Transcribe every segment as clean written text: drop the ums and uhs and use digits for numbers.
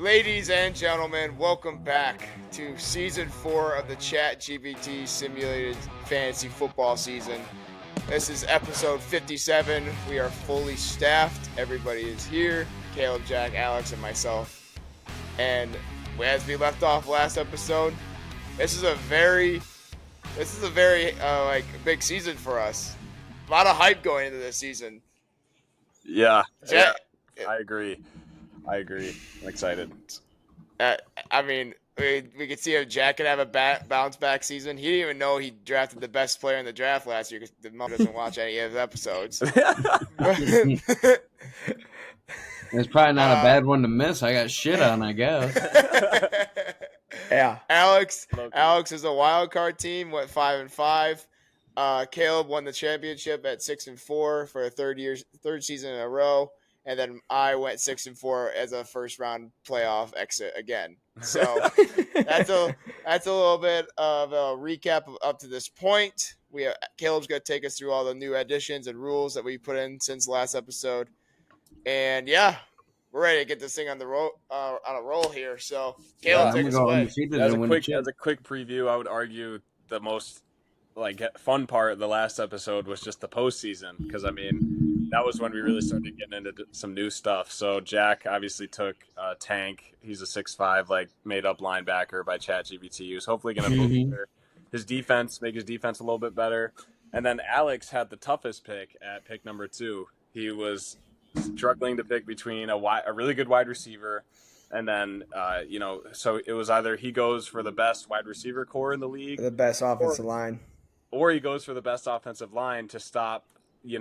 Ladies and gentlemen, welcome back to Season 4 of the ChatGPT Simulated Fantasy Football Season. This is episode 57. We are fully staffed. Everybody is here. Caleb, Jack, Alex, and myself. And as we left off last episode, this is a very big season for us. A lot of hype going into this season. Yeah, Jack, I agree. I'm excited. We could see if Jack could have a bounce back season. He didn't even know he drafted the best player in the draft last year because the mother doesn't watch any of his episodes. It's probably not a bad one to miss. I got shit on, I guess. Yeah. Alex is a wild card team, went 5-5. Caleb won the championship at 6-4 for a third season in a row. And then I went 6-4 as a first round playoff exit again. So that's a little bit of a recap up to this point. Caleb's going to take us through all the new additions and rules that we put in since last episode. And yeah, we're ready to get this thing on the roll on a roll here. So Caleb, take us away. As a quick preview, I would argue the most fun part of the last episode was just the postseason, because that was when we really started getting into some new stuff. So Jack obviously took Tank. He's a 6'5", made up linebacker by ChatGPT. He was hopefully going to make his defense a little bit better. And then Alex had the toughest pick at pick number 2. He was struggling to pick between a really good wide receiver, and then so it was either he goes for the best wide receiver core in the league, the best offensive line, or he goes for the best offensive line to stop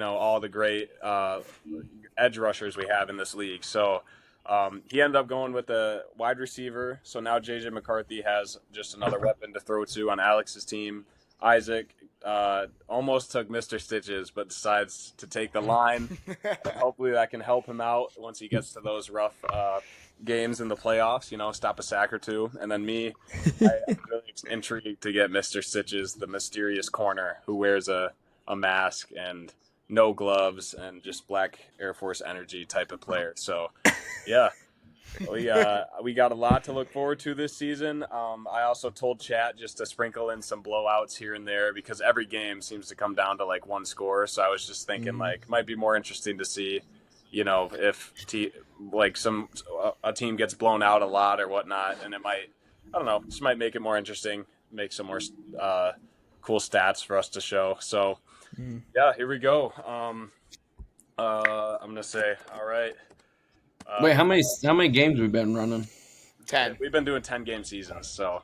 all the great edge rushers we have in this league. So he ended up going with the wide receiver. So now JJ McCarthy has just another weapon to throw to on Alex's team. Isaac almost took Mr. Stitches, but decides to take the line. Hopefully that can help him out once he gets to those rough games in the playoffs, stop a sack or two. And then me, I'm really intrigued to get Mr. Stitches, the mysterious corner who wears a mask and no gloves and just black Air Force energy type of player. So, yeah, we got a lot to look forward to this season. I also told Chat just to sprinkle in some blowouts here and there, because every game seems to come down to one score. So I was just thinking might be more interesting to see, if a team gets blown out a lot or whatnot, and it might, I don't know, just might make it more interesting, make some more cool stats for us to show. So. Yeah, here we go. I'm gonna say, all right. Wait, how many games have we been running? 10. We've been doing 10-game seasons, so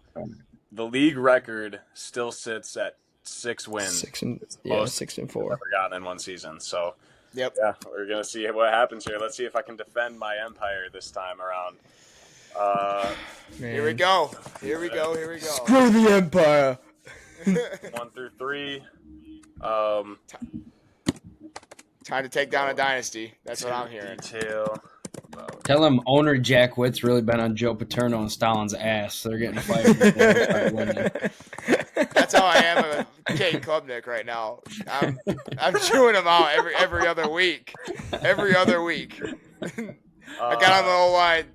the league record still sits at 6 wins. 6-4. Ever gotten in one season. So, yep. Yeah, we're gonna see what happens here. Let's see if I can defend my empire this time around. Here we go. Screw the empire. 1 through 3. Time to take down a dynasty. That's what I'm hearing. Detail. Tell him owner Jack Witt's really been on Joe Paterno and Stalin's ass. They're getting fired. That's how I am with Kate Klubnik right now. I'm chewing him out every other week. Every other week. I got on the whole line.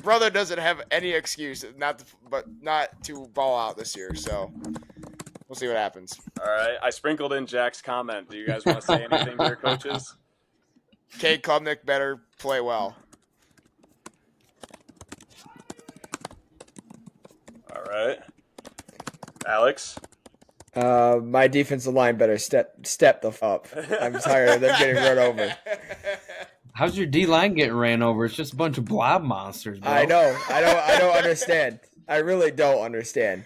Brother doesn't have any excuse not to ball out this year. So. We'll see what happens. All right. I sprinkled in Jack's comment. Do you guys want to say anything to your coaches? Kate Klubnik better play well. All right. Alex? My defensive line better step the f up. I'm tired of them getting run over. How's your D-line getting ran over? It's just a bunch of blob monsters, bro. I know. I don't understand. I really don't understand.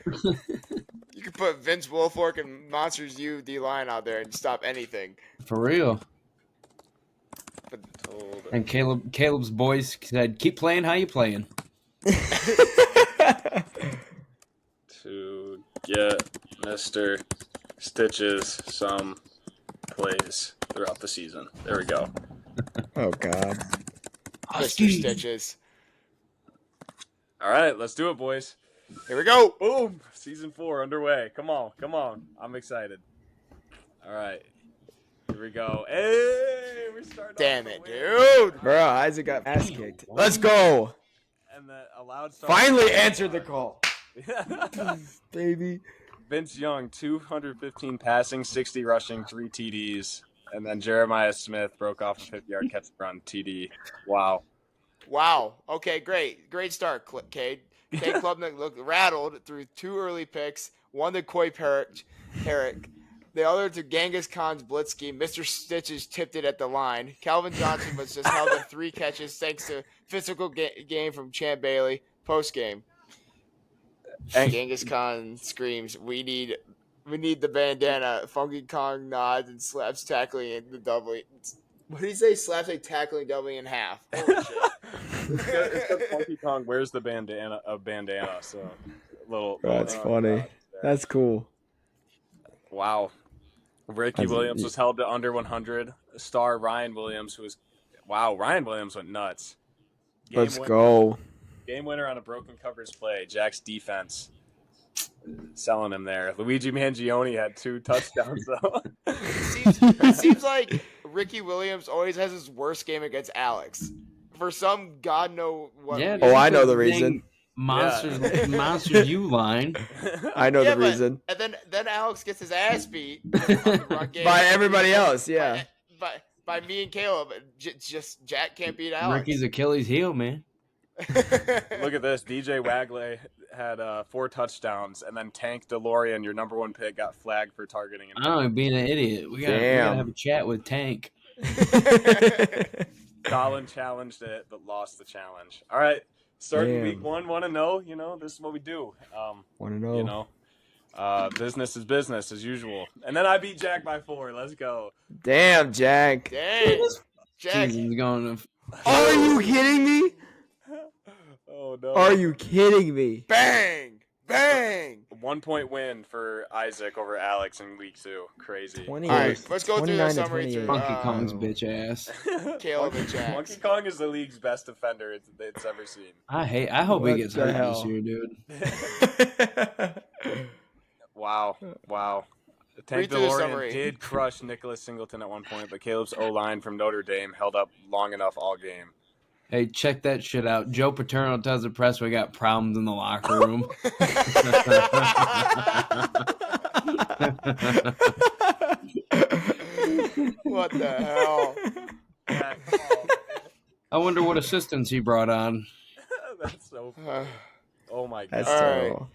You could put Vince Wilfork and Monsters U D-line out there and stop anything. For real. And Caleb's boys said, keep playing how you playing. To get Mr. Stitches some plays throughout the season. There we go. Oh, God. Mr. Stitches. All right, let's do it, boys. Here we go. Boom. Season 4 underway. Come on. I'm excited. All right. Here we go. Hey, we're starting. Damn it, dude. Bro, Isaac got ass kicked. Let's go. And Loud start. Finally answered the call. Baby. Vince Young, 215 passing, 60 rushing, 3 TDs. And then Jeremiah Smith broke off a 50-yard catch run TD. Wow. Okay, great start, Cade. Cade Klubnik looked rattled through 2 early picks, one to Koi Herrick, the other to Genghis Khan's blitz scheme. Mr. Stitches tipped it at the line. Calvin Johnson was just held to 3 catches thanks to physical game from Champ Bailey post-game. Genghis Khan screams, we need the bandana. Funky Kong nods and slaps tackling in the doubling. What did he say? Slaps a tackling doubling in half. Holy shit. It's because Funky Kong wears the bandana, so That's funny. That's cool. Wow. Ricky Williams was held to under 100. Star Ryan Williams, Ryan Williams went nuts. Let's go. Game winner on a broken covers play. Jack's defense selling him there. Luigi Mangione had 2 touchdowns, though. It seems like Ricky Williams always has his worst game against Alex. For some God know what. Yeah, reason. I know the reason. Monster U line. I know the reason. And then Alex gets his ass beat on the run game by everybody else. Yeah. By me and Caleb. Just Jack can't beat Alex. Ricky's Achilles heel, man. Look at this. DJ Wagley had 4 touchdowns, and then Tank DeLorean, your number 1 pick, got flagged for targeting him. I'm being an idiot. We gotta have a chat with Tank. Colin challenged it, but lost the challenge. All right. Starting week 1, want to know, this is what we do. Want to know. Business is business as usual. And then I beat Jack by 4. Let's go. Damn, Jack. Dang. Jack. Are you kidding me? Oh, no. Are you kidding me? Bang. 1-point win for Isaac over Alex in week 2. Crazy. All right, let's go through the summary through Monkey Kong's bitch ass. Caleb and Jack. Monkey Kong is the league's best defender it's ever seen. I hope he gets hurt this year, dude. Wow. Tank DeLorean did crush Nicholas Singleton at one point, but Caleb's O-line from Notre Dame held up long enough all game. Hey, check that shit out. Joe Paterno tells the press we got problems in the locker room. What the hell? I wonder what assistants he brought on. That's so funny. Oh, my God. That's terrible.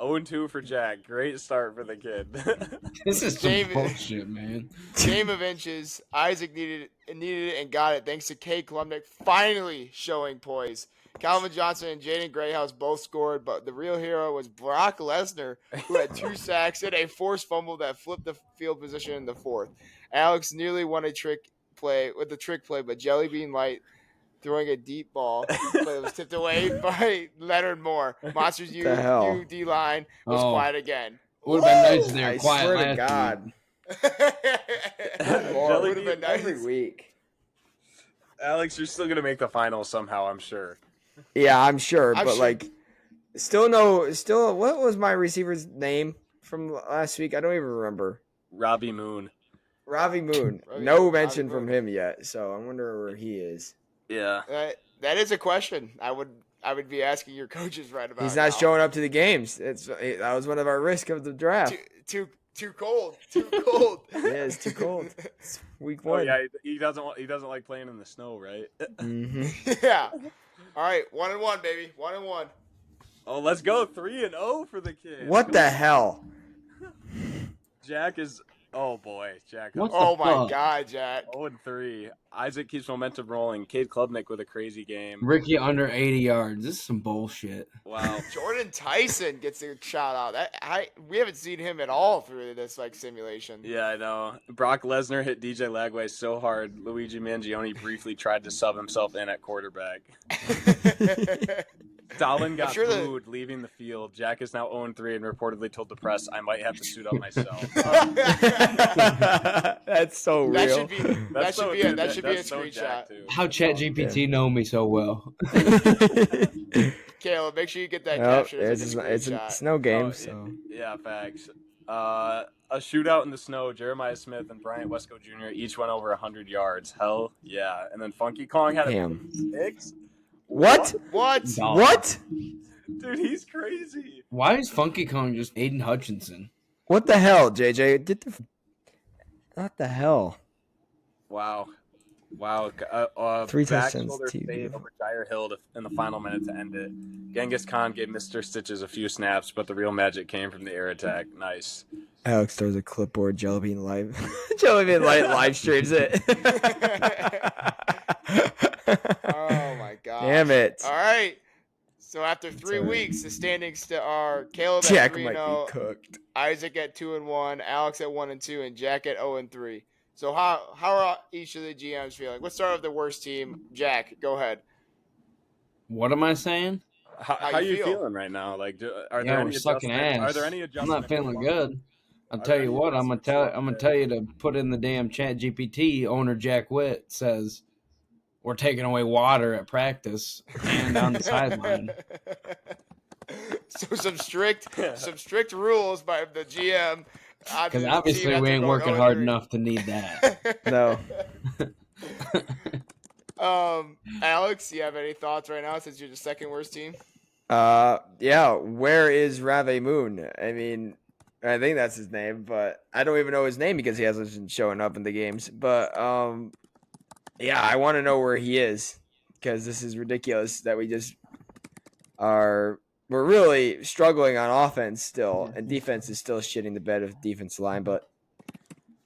0-2 for Jack. Great start for the kid. This is some bullshit, man. Game of inches. Isaac needed it and got it thanks to Cade Klubnik finally showing poise. Calvin Johnson and Jaden Greyhouse both scored, but the real hero was Brock Lesnar, who had 2 sacks and a forced fumble that flipped the field position in the 4th. Alex nearly won a trick play, but Jellybean Light throwing a deep ball, but it was tipped away by Leonard Moore. Monsters U D-line was quiet again. Would have been nice if they were quiet swear to last God. Would have been nice. Every week. Alex, you're still going to make the finals somehow, I'm sure. Yeah, I'm sure. Still, what was my receiver's name from last week? I don't even remember. Robbie Moon. No mention from him yet, so I wonder where he is. Yeah. That is a question I would be asking your coaches right about. He's not showing up to the games. That was one of our risks of the draft. Too cold. Yeah, it's too cold. It's week 1. Oh yeah, he doesn't like playing in the snow, right? Mm-hmm. Yeah. All right, 1-1, baby. 1-1. Oh, let's go 3-0 for the kid. What the hell? Jack is. Oh boy, Jack. Oh my God, Jack. 0-3. Isaac keeps momentum rolling. Cade Klubnik with a crazy game. Ricky under 80 yards. This is some bullshit. Wow. Jordan Tyson gets a shout out. We haven't seen him at all through this simulation. Yeah, I know. Brock Lesnar hit DJ Lagway so hard, Luigi Mangione briefly tried to sub himself in at quarterback. Stalin got booed leaving the field. Jack is now 0-3 and reportedly told the press, I might have to suit up myself. That's so real. That should be a screenshot. How ChatGPT know me so well? Caleb, make sure you get that caption. It's a snow game, so. Yeah, facts. A shootout in the snow. Jeremiah Smith and Bryant Wesco Jr. each went over 100 yards. Hell yeah. And then Funky Kong had a 6. What? Dog. What? Dude, he's crazy. Why is Funky Kong just Aiden Hutchinson? What the hell, JJ? What the hell? Wow. 3 Back touchdowns. shoulder fade over Jair Hill in the final minute to end it. Genghis Khan gave Mr. Stitches a few snaps, but the real magic came from the air attack. Nice. Alex throws a clipboard. Jellybean live streams it. Oh my god! Damn it! All right. So after 3 weeks, the standings are Caleb Jack at 3-0, might be cooked. Isaac at 2-1, Alex at 1-2, and Jack at 0-3. So how are each of the GMs feeling? Let's start with the worst team. Jack, go ahead. What am I saying? How you feeling right now? Like, are there Yeah, any we're sucking adjustments? ass. Are there any I'm adjustments? not feeling good. I'll tell you what. I'm gonna tell you to put in the damn Chat GPT. Owner Jack Witt says we're taking away water at practice and on the sideline. So some strict rules by the GM. Because obviously we ain't working hard enough to need that. No. Alex, you have any thoughts right now since you're the second worst team? Yeah. Where is Rave Moon? I mean, I think that's his name, but I don't even know his name because he hasn't been showing up in the games. But yeah, I want to know where he is because this is ridiculous that we're really struggling on offense still, and defense is still shitting the bed of defense line. But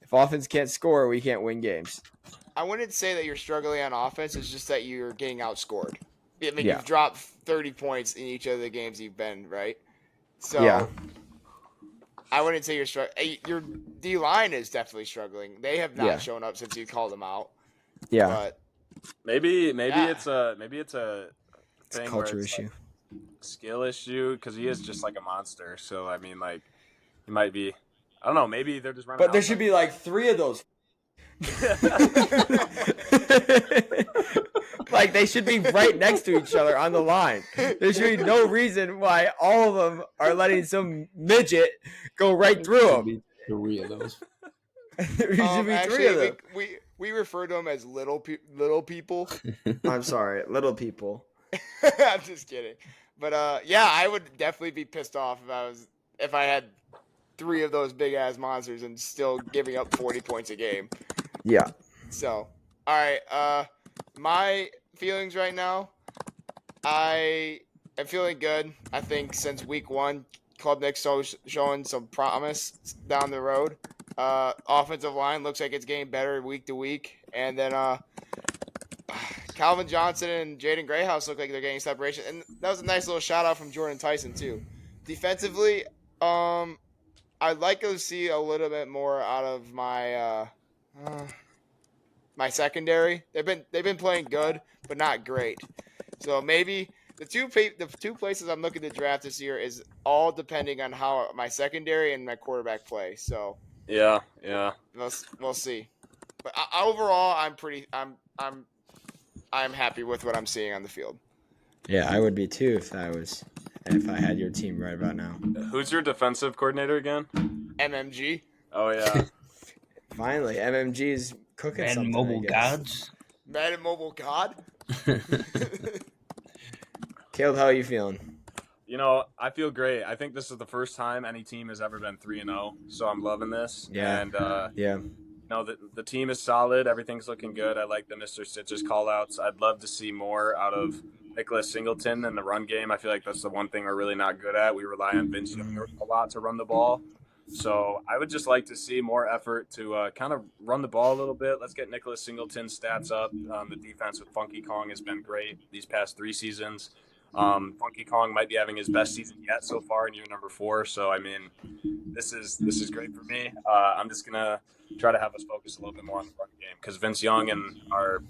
if offense can't score, we can't win games. I wouldn't say that you're struggling on offense. It's just that you're getting outscored. I mean, Yeah. You've dropped 30 points in each of the games you've been, right? So Yeah. I wouldn't say you're struggling. Your D-line is definitely struggling. They have not shown up since you called them out. Yeah. But maybe it's a thing culture where it's issue. Like skill issue because he is just like a monster. So I mean, like he might be. I don't know. Maybe they're just running. But there should be like 3 of those. Like they should be right next to each other on the line. There should be no reason why all of them are letting some midget go right through them. 3 of those. There should be 3 of them. We refer to them as little people. I'm sorry, little people. I'm just kidding. But yeah, I would definitely be pissed off if I had 3 of those big ass monsters and still giving up 40 points a game. Yeah. So, all right. My feelings right now, I am feeling good. I think since week 1, Club Nick's showing some promise down the road. Offensive line looks like it's getting better week to week, and then Calvin Johnson and Jaden Greyhouse look like they're getting separation, and that was a nice little shout out from Jordan Tyson too. Defensively, I'd like to see a little bit more out of my my secondary. They've been playing good, but not great. So maybe the two places I'm looking to draft this year is all depending on how my secondary and my quarterback play. So yeah, we'll see. But overall, I'm happy with what I'm seeing on the field. Yeah, I would be too if I had your team right about now. Who's your defensive coordinator again? MMG. Oh yeah. Finally, MMG's cooking something. Mobile gods. Madden Mobile God. Caleb, how are you feeling? You know, I feel great. I think this is the first time any team has ever been 3-0, so I'm loving this. Yeah. And yeah. you know, the team is solid. Everything's looking good. I like the Mr. Stitches call-outs. I'd love to see more out of Nicholas Singleton in the run game. I feel like that's the one thing we're really not good at. We rely on Vince Young a lot to run the ball. So I would just like to see more effort to kind of run the ball a little bit. Let's get Nicholas Singleton's stats up. The defense with Funky Kong has been great these past 3 seasons. Funky Kong might be having his best season yet so far in year number 4. So, I mean, this is great for me. I'm just going to try to have us focus a little bit more on the run game because Vince Young and our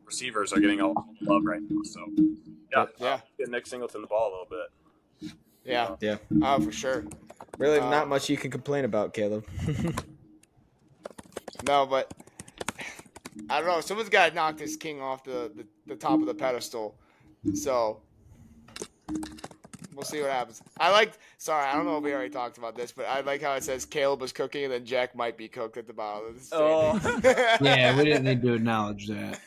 receivers are getting a lot of love right now. So, yeah. Get Nick Singleton the ball a little bit. Yeah. Yeah. Oh, for sure. Really not much you can complain about, Caleb. No, but I don't know. Someone's got to knock this king off the top of the pedestal. So We'll see what happens. Sorry, I don't know if we already talked about this, but I like how it says Caleb was cooking and then Jack might be cooked at the bottom of the standings. Yeah, we didn't need to acknowledge that.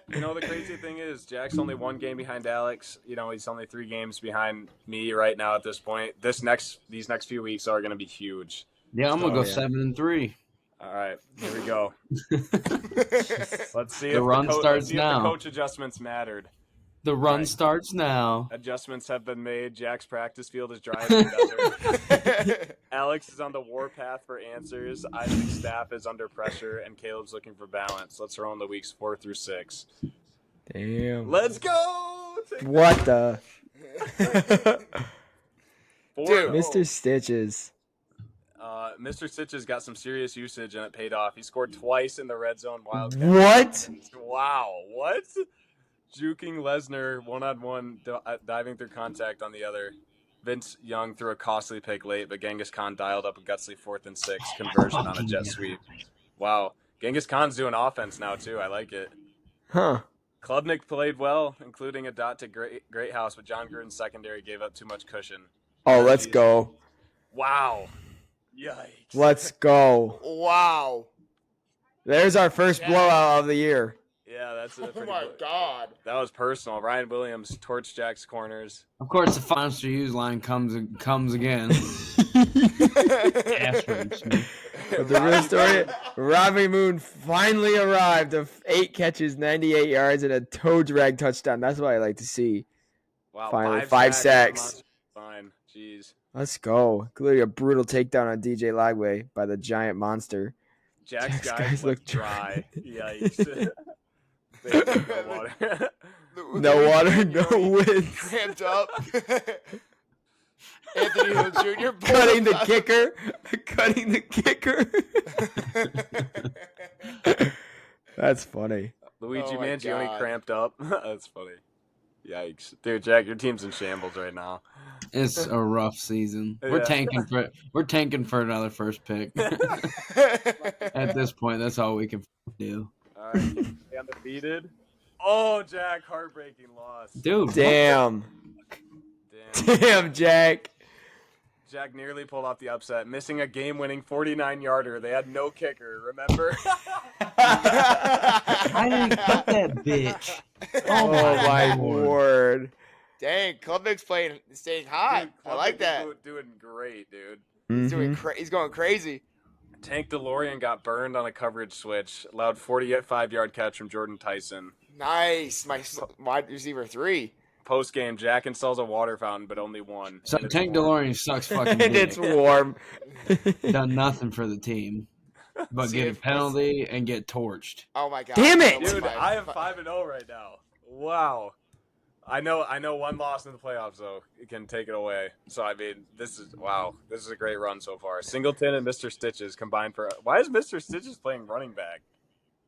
The crazy thing is Jack's only 1 game behind Alex. He's only 3 games behind me right now at this point. These next few weeks are going to be huge. Yeah, I'm going to go 7-3. All right, here we go. Let's see The run starts now. if the coach adjustments mattered. The run starts now. Adjustments have been made. Jack's practice field is dry as the desert. Alex is on the warpath for answers. Isaac's staff is under pressure, and Caleb's looking for balance. Let's roll in the weeks 4 through 6. Damn. Let's go! What the? Dude, Mr. Stitches. Mr. Stitches got some serious usage, and it paid off. He scored twice in the red zone Wildcat. What? Wow, what? Juking Lesnar one-on-one, diving through contact on the other. Vince Young threw a costly pick late, but Genghis Khan dialed up a gutsy 4th and 6 conversion on a jet sweep. Wow. Genghis Khan's doing offense now, too. I like it. Huh. Klubnik played well, including a dot to Great House, but John Gruden's secondary gave up too much cushion. Oh, let's go. Wow. Yikes. Let's go. wow. There's our first blowout of the year. Yeah, that's a Oh pretty my God. That was personal. Ryan Williams torched Jack's corners. Of course, the Monster Use line comes again. But the real story, Robbie Moon finally arrived of 8 catches, 98 yards, and a toe drag touchdown. That's what I like to see. Wow, Finally, 5 sacks. Fine. Jeez. Let's go. Including a brutal takedown on DJ Lagway by the giant monster. Jack's guys look dry. Yikes. They have no water. No water, no wind. Cramped up. Anthony Hill Jr. Cutting the kicker. Cutting the kicker. That's funny. Luigi Oh my Mangione God. cramped up. That's funny. Yikes. Dude, Jack, your team's in shambles right now. It's a rough season. We're tanking for another first pick. At this point, that's all we can do. All right, stay undefeated. Oh, Jack, heartbreaking loss. Dude, Damn. Damn, Jack. Jack nearly pulled off the upset, missing a game-winning 49-yarder. They had no kicker, remember? I didn't cut that bitch. Oh, my word. Dang, Klubnik's staying hot. Dude, I like that. Doing great, dude. He's going crazy. Tank DeLorean got burned on a coverage switch. Allowed 45-yard catch from Jordan Tyson. Nice. My wide receiver 3. Post-game, Jack installs a water fountain, but only one. So Tank DeLorean sucks fucking And dick. it's warm. Done nothing for the team. But See, get a if- penalty and get torched. Oh my God. Damn it! Dude, I am 5-0 right now. Wow. I know one loss in the playoffs, though. It can take it away. So, I mean, this is a great run so far. Singleton and Mr. Stitches combined for... Why is Mr. Stitches playing running back?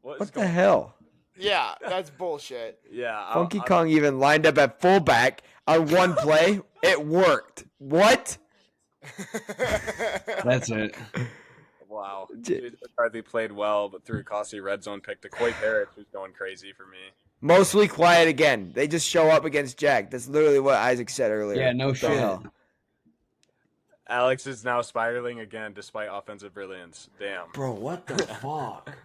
What the hell? Yeah, that's bullshit. Yeah. Funky Kong even lined up at fullback on one play. It worked. What? That's it. Wow. J.J. McCarthy played well, but threw a costly red zone pick to Coy Parrish, who's going crazy for me. Mostly quiet again. They just show up against Jack. That's literally what Isaac said earlier. Yeah, no What the shit. hell? Alex is now spiraling again despite offensive brilliance. Damn. Bro, what the fuck?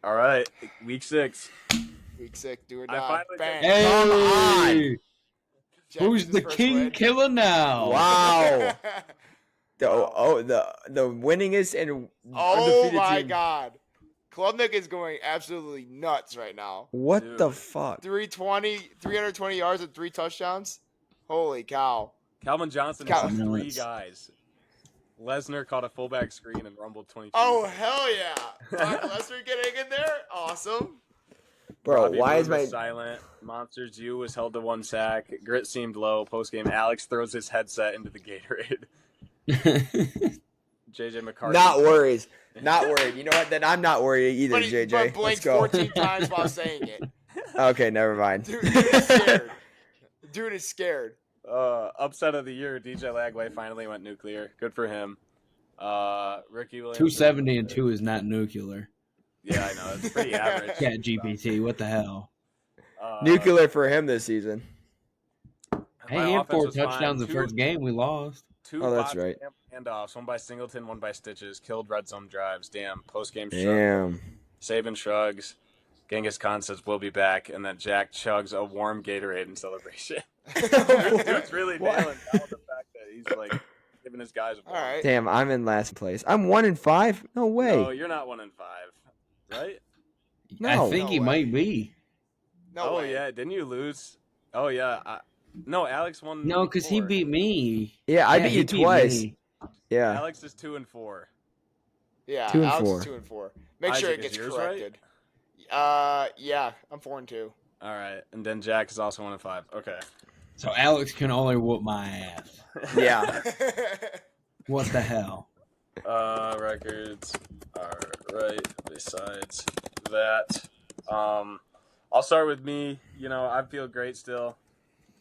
All right. Week 6. Week 6, do or I die. finally Bang. Hey, Come on. Jack who's gets the his first king win. killer now? Wow. The winningest and Oh undefeated my team. God. Klubnik is going absolutely nuts right now. What Dude. the fuck? 320 yards and 3 touchdowns. Holy cow. Calvin Johnson Cal- has 3 guys. Lesnar caught a fullback screen and rumbled 22. Oh, hell yeah. Brock Lesnar getting in there? Awesome. Bro, Robbie why Moon is my was silent? Monsters U was held to 1 sack. Grit seemed low. Post game, Alex throws his headset into the Gatorade. JJ McCarthy. not worries? Not worried. You know what? Then I'm not worried either, But he JJ. but Let's blinked go. 14 times while saying it. Okay, never mind. Dude is scared. Dude is scared. Upset of the year, DJ Lagway finally went nuclear. Good for him. Ricky Williams. 270 and 2 is not nuclear. Yeah, I know. It's pretty average. Cat GPT, what the hell? Nuclear for him this season. Hey, My he had offense 4 was fine. touchdowns the first game. We lost. Two Oh, that's bots right. handoffs, one by Singleton, one by Stitches, killed red zone drives. Damn, post game shrug. Damn. Saban shrugs. Genghis Khan says we'll be back, and then Jack chugs a warm Gatorade in celebration. Dude's really nailing down the fact that he's like giving his guys a All right. Damn, I'm in last place. I'm 1-5. No way. No, you're not 1-5, right? No. I think No he way. might be. No way. Yeah, didn't you lose? Oh yeah, no, Alex won. No, because he 4. beat me. Yeah, I beat he you twice. me. Yeah. Alex is 2-4. Yeah, 2 and Alex 4. is 2 and 4. Make sure Isaac, it gets is yours corrected. Yeah, I'm 4 and 2. All right, and then Jack is also 1-5. Okay. So Alex can only whoop my ass. Yeah. What the hell? Records are right besides that. I'll start with me. You know, I feel great still.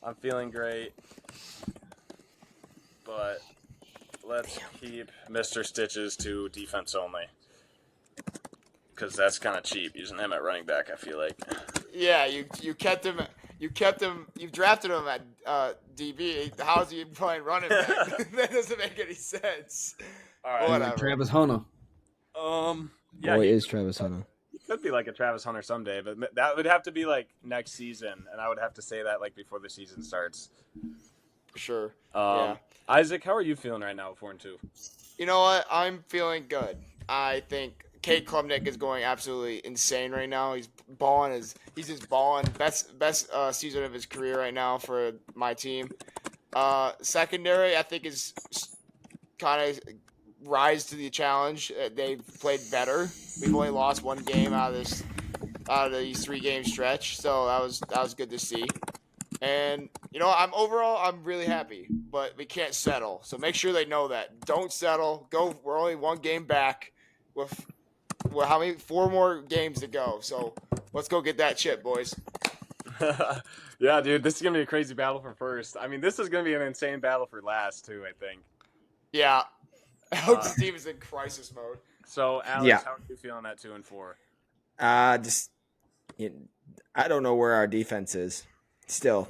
I'm feeling great. But let's keep Mr. Stitches to defense only. Because that's kind of cheap using him at running back, I feel like. Yeah, you kept him. You drafted him at DB. How's he playing running back? That doesn't make any sense. All right. Whatever. Travis Hunter. Yeah, Boy, he is Travis Hunter. could be like a Travis Hunter someday, but that would have to be like next season, and I would have to say that like before the season starts. Sure. Yeah. Isaac, how are you feeling right now, 4 and 2? You know what? I'm feeling good. I think Kate Klubnik is going absolutely insane right now. He's balling. He's just balling. Best season of his career right now for my team. Secondary, I think, is kind of rise to the challenge. They've played better. We've only lost 1 game out of these 3-game stretch, so that was good to see. And you know, I'm really happy, but we can't settle. So make sure they know that. Don't settle. Go. We're only 1 game back with how many? 4 more games to go. So let's go get that chip, boys. Yeah, dude, this is gonna be a crazy battle for first. I mean, this is gonna be an insane battle for last too, I think. Yeah. Alex's team is in crisis mode. So, Alex, how are you feeling at 2 and 4? I don't know where our defense is. Still,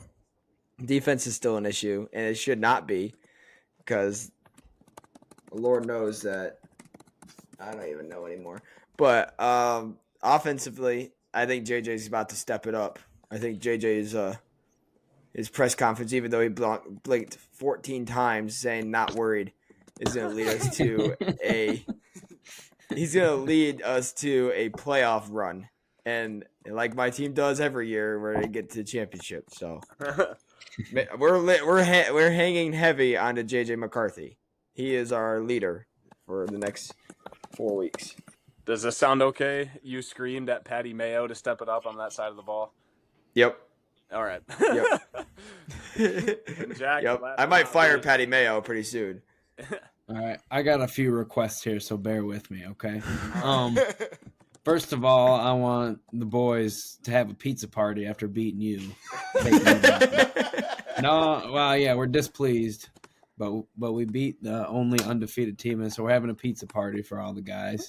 defense is still an issue, and it should not be, because Lord knows that I don't even know anymore. But offensively, I think JJ's about to step it up. I think JJ's his press conference, even though he blinked 14 times saying not worried, is going to lead us to a playoff run. And like my team does every year, we're going to get to the championship. So we're hanging heavy onto JJ McCarthy. He is our leader for the next 4 weeks. Does this sound okay? You screamed at Patty Mayo to step it up on that side of the ball? Yep. All right. Yep. Jack, yep. I might fire Patty Mayo pretty soon. All right, I got a few requests here, so bear with me, okay? First of all, I want the boys to have a pizza party after beating you. No, well, yeah, we're displeased, but we beat the only undefeated team, and so we're having a pizza party for all the guys.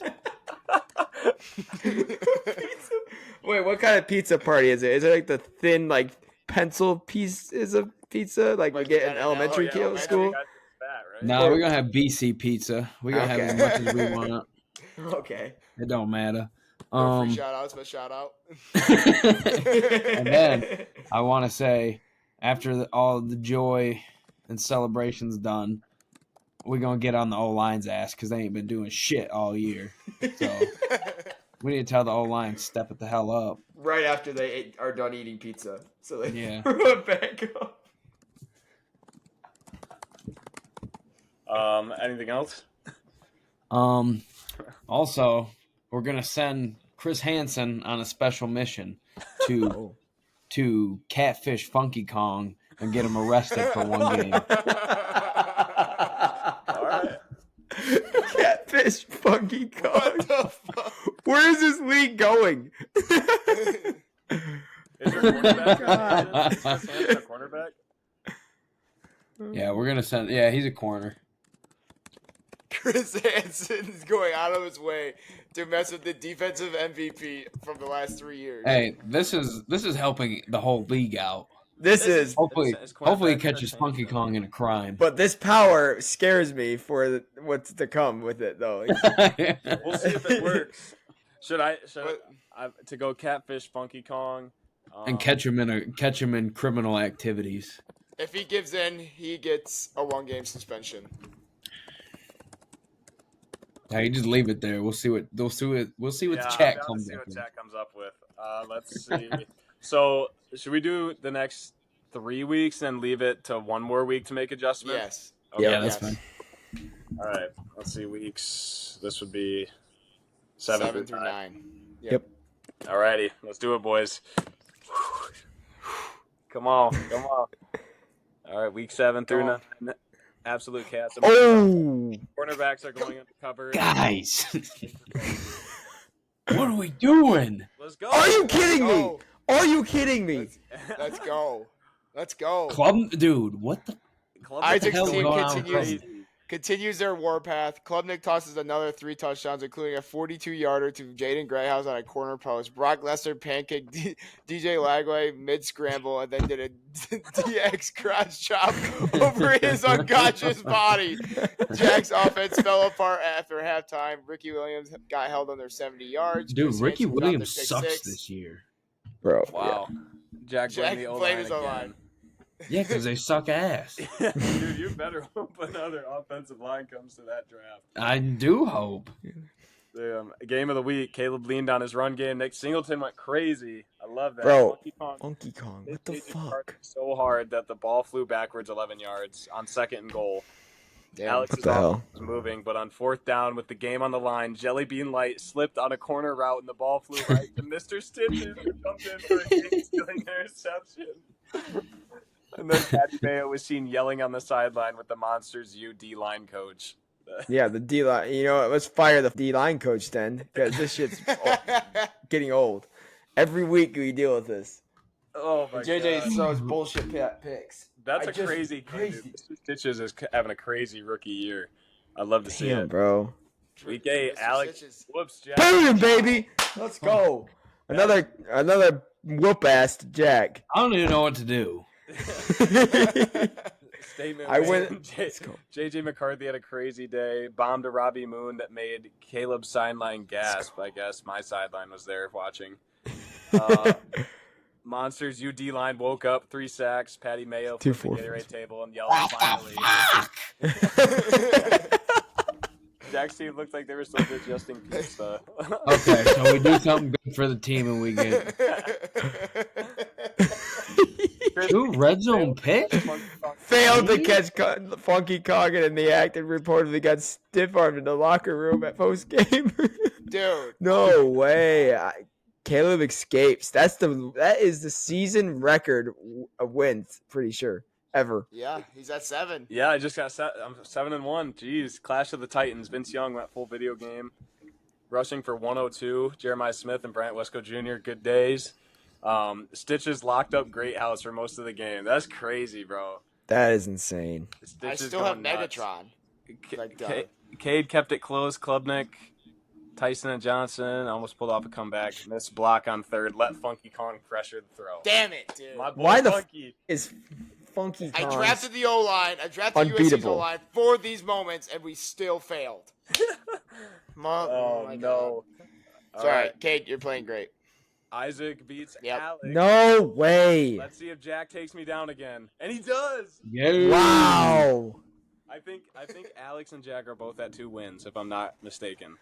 Wait, what kind of pizza party is it? Is it like the thin, like pencil pieces of pizza, like we get in elementary school? No, we're gonna have BC pizza. We're gonna have as much as we want. Okay, it don't matter. No free shout outs, but shout out. And then I want to say, after all the joy and celebrations done, we're gonna get on the O-line's ass because they ain't been doing shit all year. So we need to tell the O-line step it the hell up. Right after they are done eating pizza, so they throw it back up. Anything else? Also, we're gonna send Chris Hansen on a special mission to catfish Funky Kong and get him arrested for 1 game. All right. Catfish Funky Kong. What the fuck? Where is this league going? Is your quarterback? Is Chris Hansen a quarterback? Yeah, we're gonna send. Yeah, he's a corner. Chris Hansen is going out of his way to mess with the defensive MVP from the last 3 years. Hey, this is helping the whole league out. This is. Hopefully It's he cornerback catches Chris Funky Haynes, Kong in a crime. But this power scares me for what's to come with it, though. We'll see if it works. Should I to go catfish Funky Kong and catch him in criminal activities. If he gives in, he gets a 1-game suspension. Yeah, you just leave it there. We'll see what the chat comes see up what with. chat comes up with. Let's see. So should we do the next 3 weeks and leave it to 1 more week to make adjustments? Yes. Okay. Yeah, that's fine. All right. Let's see weeks. This would be 7 through 9. Yep. All righty. Let's do it, boys. Come on. All right. Week 7 through 9. Absolute chaos. Oh! Cornerbacks are going undercover. Guys, what are we doing? Let's go. Are you kidding me? Are you kidding me? Let's go. Let's go. Club, dude, what the? Isaac's hell team going on continues their warpath. Klubnik tosses another 3 touchdowns, including a 42-yarder to Jaden Greyhouse on a corner post. Brock Lesnar pancaked DJ Lagway mid-scramble and then did a DX cross chop over his unconscious body. Jack's offense fell apart after halftime. Ricky Williams got held under 70 yards. Dude, Chris Ricky Hansen dropped a Williams pick sucks 6. this year. Bro. Wow. Jack played his O-line. Yeah, because they suck ass. Dude, you better hope another offensive line comes to that draft. I do hope. The game of the week, Caleb leaned on his run game. Nick Singleton went crazy. I love that. Bro, Funky Kong, what the fuck? So hard that the ball flew backwards 11 yards on 2nd and goal. Damn. Alex's offense was moving, but on 4th down with the game on the line, Jelly Bean Light slipped on a corner route and the ball flew right to Mr. Stitches, who jumped in for a game-stealing interception. And then Patty Mayo was seen yelling on the sideline with the Monsters U D-line coach. Yeah, the D-line. You know what? Let's fire the D-line coach then, because this shit's getting old. Every week we deal with this. Oh, my JJ God. throws bullshit picks. That's crazy. Mr. Stitches is having a crazy rookie year. I'd love to see it. Bro. Week 8, Alex. Stitches. Whoops, Jack. Boom, baby. Let's go. Another whoop ass to Jack. I don't even know what to do. Statement. I went. JJ McCarthy had a crazy day. Bombed a Robbie Moon that made Caleb's sideline gasp. I guess my sideline was there watching. Monsters UD line woke up, 3 sacks. Patty Mayo flipped the Gatorade table and yelled finally. Jack's team looked like they were still digesting pizza. Okay, so we do something good for the team and we get 2 red zone picks. Failed to catch Funky Kong and the active reportedly got stiff-armed in the locker room at post-game. Dude. No way. Caleb escapes. That is the season record of wins, pretty sure, ever. Yeah, he's at 7. Yeah, I just got set. I'm 7-1. Jeez, Clash of the Titans. Vince Young went full video game, rushing for 102. Jeremiah Smith and Brant Wesco Jr. Good days. Stitches locked up Great House for most of the game. That's crazy, bro. That is insane. Stitches I still have Megatron. Cade kept it close. Klubnik, Tyson and Johnson almost pulled off a comeback. Missed block on 3rd. Let Funky Kong pressure the throw. Damn it, dude. Why is Funky Kong I drafted the O-line. I drafted USC's O-line for these moments, and we still failed. Oh, my God. Sorry, Cade, you're playing great. Isaac beats Alex. No way. Let's see if Jack takes me down again. And he does. Yeah. Wow. I think Alex and Jack are both at 2 wins, if I'm not mistaken.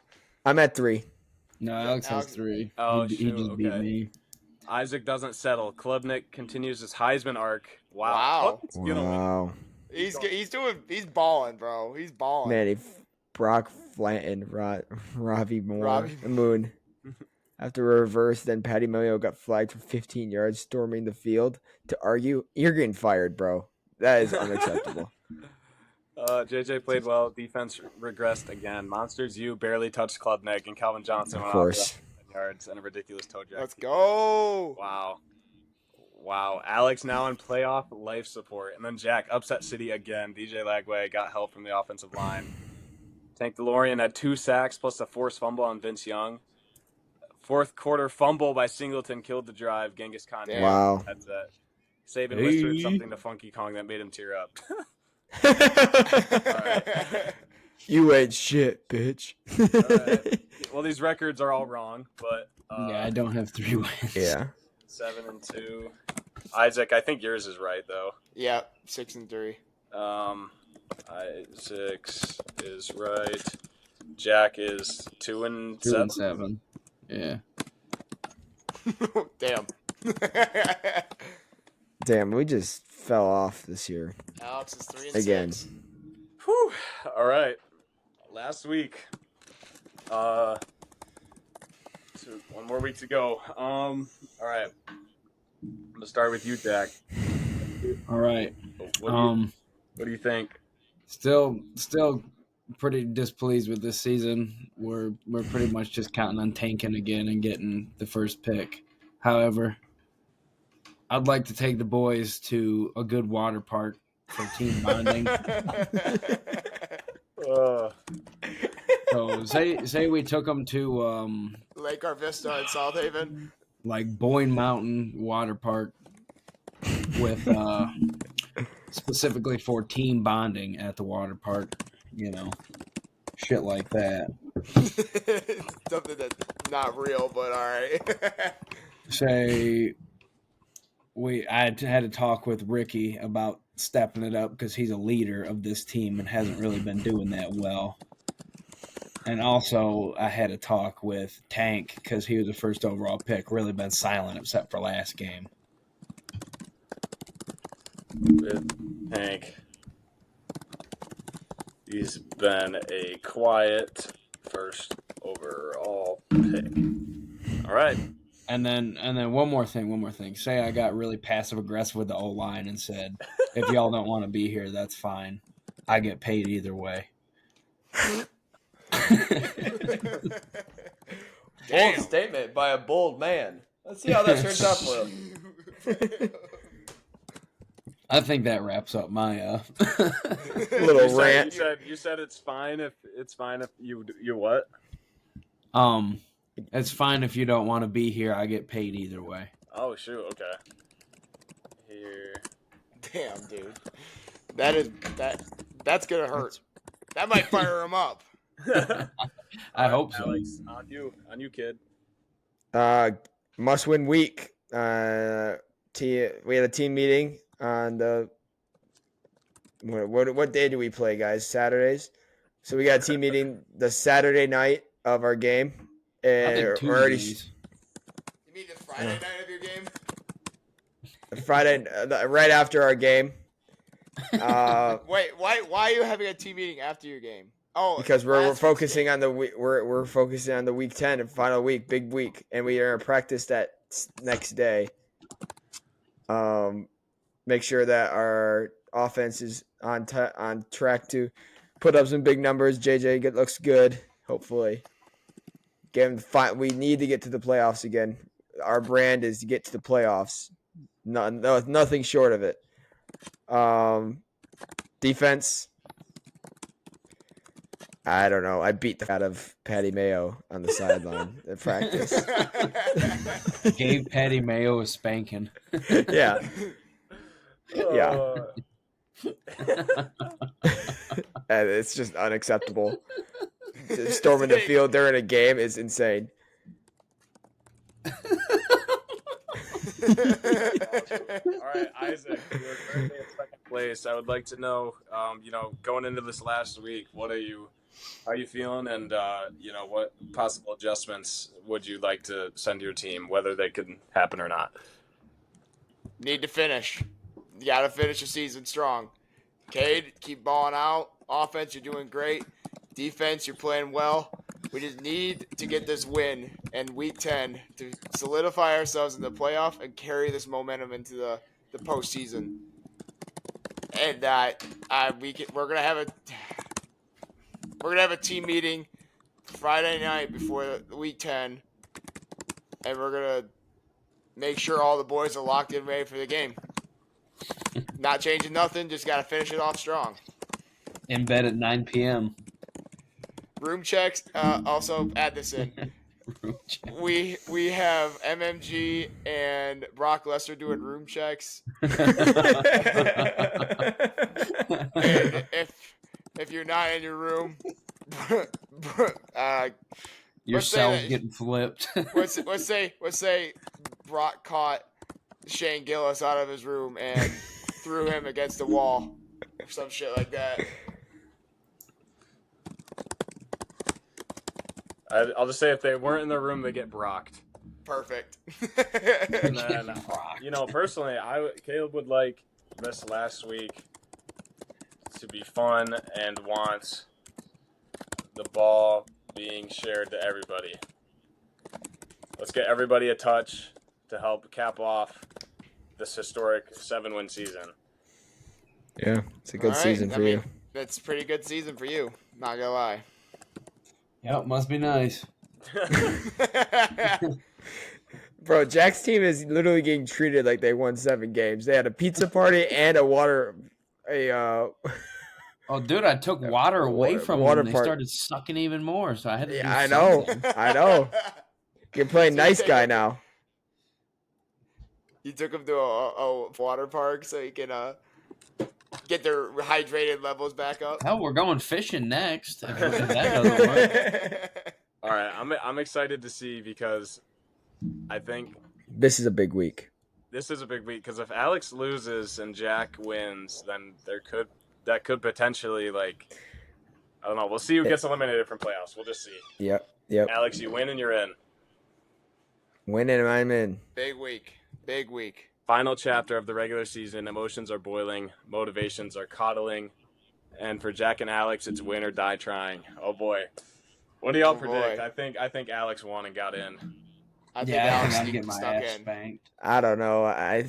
I'm at 3. No, Alex has 3. Oh, he just beat me. Isaac doesn't settle. Klubnik continues his Heisman arc. Wow. He's balling, bro. He's balling. Man, Brock flattened Robbie Moon. After a reverse, then Patty Mayo got flagged for 15 yards, storming the field to argue. You're getting fired, bro. That is unacceptable. JJ played well. Defense regressed again. Monsters U barely touched Klubnik, and Calvin Johnson of went course. off yards and a ridiculous toe jack. Let's go. Wow. Alex now in playoff life support. And then Jack, upset city again. DJ Lagway got help from the offensive line. Tank DeLorean had 2 sacks plus a forced fumble on Vince Young. 4th quarter fumble by Singleton killed the drive. Genghis Khan. Wow. That's it. Saban whispered something to Funky Kong that made him tear up. All right. You ain't shit, bitch. All right. Well, these records are all wrong, but yeah, I don't have 3 wins. Yeah. 7-2. Isaac, I think yours is right though. Yeah, 6-3. Isaac is right. Jack is 2-7. 2-7. Yeah. Damn. Damn, we just fell off this year. Alex is 3-6. Again. Whew. All right. Last week. So 1 more week to go. All right. I'm gonna start with you, Jack. All right. What do you think? Still pretty displeased with this season. We're pretty much just counting on tanking again and getting the first pick. However, I'd like to take the boys to a good water park for team bonding. So say we took them to Lake Arvista in South Haven, like Boyne Mountain Water Park with specifically for team bonding at the water park, shit like that. Something that's not real, but all right. Say I had to talk with Ricky about stepping it up because he's a leader of this team and hasn't really been doing that well. And also, I had a talk with Tank because he was the first overall pick. Really been silent except for last game. With Tank, he's been a quiet first overall pick. All right. And then one more thing. Say I got really passive aggressive with the O-line and said, if y'all don't want to be here, that's fine. I get paid either way. Bold statement by a bold man. Let's see how that turns out for him. I think that wraps up my little rant. You said it's fine if you what? It's fine if you don't want to be here. I get paid either way. Oh shoot, okay. Here. Damn, dude. That's gonna hurt. That might fire him up. I hope so. Alex, on you, kid. Must-win week. We had a team meeting on the what day do we play, guys? Saturdays. So we got a team meeting the Saturday night of our game. I think Tuesdays. You mean the Friday night of your game? Friday, right after our game. Wait, why are you having a team meeting after your game? Oh, because we're focusing on we're focusing on the week 10 and final week, big week, and we are practice that next day. Make sure that our offense is on track to put up some big numbers. JJ looks good, hopefully. We need to get to the playoffs again. Our brand is to get to the playoffs. Nothing short of it. Defense. I don't know. I beat the out of Patty Mayo on the sideline at practice. Gave Patty Mayo a spanking. Yeah. Yeah. And it's just unacceptable. Storming the field during a game is insane. All right, Isaac, you're currently in second place. I would like to know, going into this last week, how are you feeling, and what possible adjustments would you like to send to your team, whether they could happen or not? Need to finish. You got to finish the season strong. Cade, keep balling out. Offense, you're doing great. Defense, you're playing well. We just need to get this win in Week 10 to solidify ourselves in the playoff and carry this momentum into the postseason. And we're gonna have a team meeting Friday night before Week 10, and we're gonna make sure all the boys are locked in, ready for the game. Not changing nothing. Just gotta finish it off strong. In bed at 9 p.m. Room checks. Also, add this in. we have MMG and Brock Lesnar doing room checks. if you're not in your room, Your cell's getting flipped. let's say Brock caught Shane Gillis out of his room and threw him against the wall or some shit like that. I'll just say if they weren't in their room, they get brocked. Perfect. And then, personally, Caleb would like this last week to be fun and wants the ball being shared to everybody. Let's get everybody a touch to help cap off this historic 7-win season. Yeah, it's a good season for you. That's a pretty good season for you. Not gonna lie. Yep, must be nice. Bro, Jack's team is literally getting treated like they won 7 games. They had a pizza party and Oh, dude, I took water away from them. They started sucking even more, so I had to do something. I know. You're playing nice guy now. You took them to a water park so you can get their hydrated levels back up. Hell, we're going fishing next. If that doesn't work. All right, I'm excited to see because I think this is a big week. This is a big week because if Alex loses and Jack wins, then that could potentially I don't know. We'll see who gets eliminated from playoffs. We'll just see. Yep. Alex, you win and you're in. Win and I'm in. Big week. Final chapter of the regular season. Emotions are boiling. Motivations are coddling. And for Jack and Alex, it's win or die trying. Oh boy. What do y'all predict? Boy. I think Alex won and got in. I think Alex I'm getting my ass spanked. I don't know. I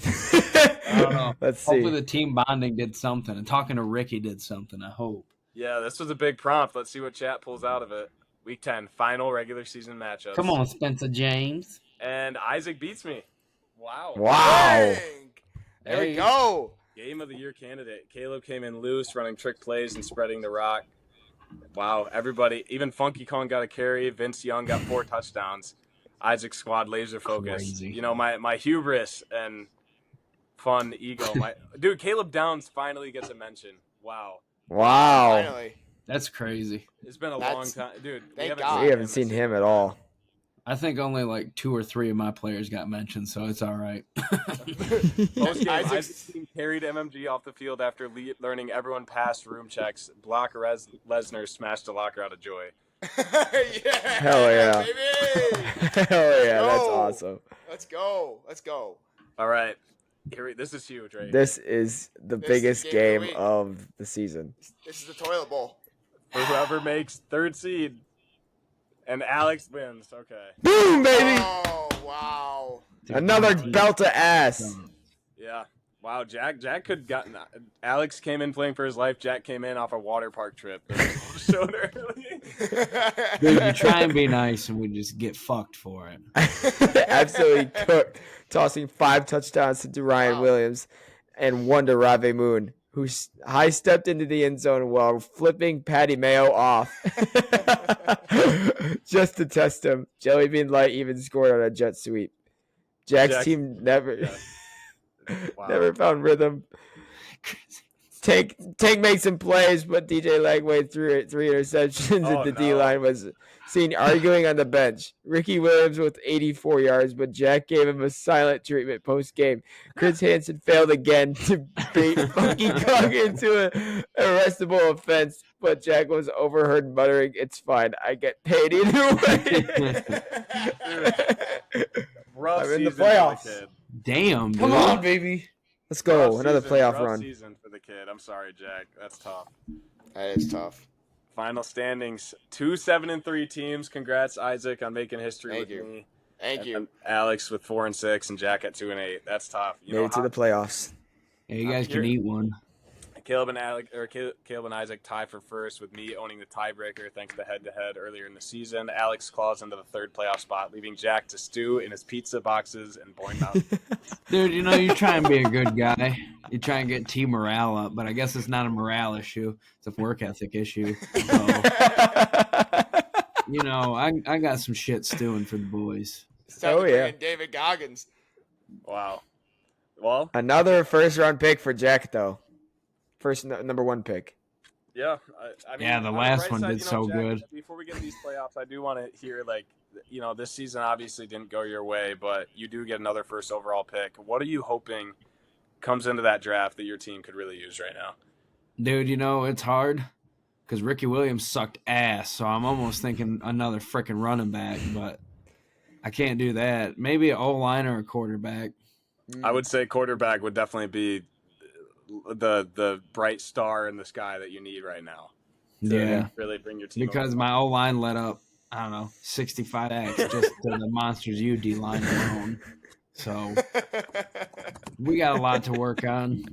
don't know. Let's see. Hopefully the team bonding did something. And talking to Ricky did something, I hope. Yeah, this was a big prompt. Let's see what chat pulls out of it. Week 10, final regular season matchups. Come on, Spencer James. And Isaac beats me. Wow. Dang. There we go. Game of the year candidate. Caleb came in loose, running trick plays and spreading the rock. Wow, everybody, even Funky Kong got a carry. Vince Young got 4 touchdowns. Isaac's squad laser focused. Crazy. My hubris and fun ego. Dude, Caleb Downs finally gets a mention. Wow. Finally. That's crazy. It's been a long time. Dude, we haven't seen him at all. I think only 2 or 3 of my players got mentioned, so it's all right. Most game, Isaac's team carried MMG off the field after learning everyone passed room checks. Brock Lesnar smashed the locker out of joy. Hell yeah. Baby. Hell yeah, that's awesome. Let's go. All right. This is huge, right? This is the biggest game of the season. This is the toilet bowl. For whoever makes 3rd seed. And Alex wins. Okay. Boom, baby! Oh, wow. Another belt of ass. Yeah. Wow, Jack could gotten. Alex came in playing for his life. Jack came in off a water park trip. Showed early. Dude, you try and be nice, and we just get fucked for it. Absolutely cooked. Tossing 5 touchdowns to Ryan Williams and 1 to Rave Moon, who high-stepped into the end zone while flipping Patty Mayo off. Just to test him. Jellybean Light even scored on a jet sweep. Jack's team never found rhythm. Tank makes some plays, but DJ Lagway threw it 3 interceptions, and the D-line was seen arguing on the bench. Ricky Williams with 84 yards, but Jack gave him a silent treatment post-game. Chris Hansen failed again to bait Funky Kong into an arrestable offense, but Jack was overheard muttering, "It's fine, I get paid either way." I'm in the playoffs. Damn, dude. Come on, baby. Let's go. Another playoff run. Season for the kid. I'm sorry, Jack. That's tough. That is tough. Final standings: 2 7-3 teams. Congrats, Isaac, on making history with me. Thank you. Alex with 4 and 6, and Jack at 2 and 8. That's tough. Made it to the playoffs. Yeah, you guys can eat one. Caleb and Isaac tie for first, with me owning the tiebreaker thanks to head-to-head earlier in the season. Alex claws into the 3rd playoff spot, leaving Jack to stew in his pizza boxes and Boyne Mountain. Dude, you try and be a good guy. You try and get team morale up, but I guess it's not a morale issue. It's a work ethic issue. So, You know, I got some shit stewing for the boys. It's time to Oh, bring yeah. in David Goggins. Wow. Well, Another first-round pick for Jack, though. Number 1 pick. yeah. I mean, Yeah, the on last bright one side, did so Jack, good. Before we get in these playoffs, I do want to hear, like, this season obviously didn't go your way, but you do get another first overall pick. What are you hoping comes into that draft that your team could really use right now? Dude, you know, it's hard because Ricky Williams sucked ass, so I'm almost thinking another freaking running back, but I can't do that. Maybe an O-line or a quarterback. I would say quarterback would definitely be the bright star in the sky that you need right now to Yeah, really bring your team because over. my O-line let up, I don't know, 65 X just to the Monsters U D-line alone. So we got a lot to work on.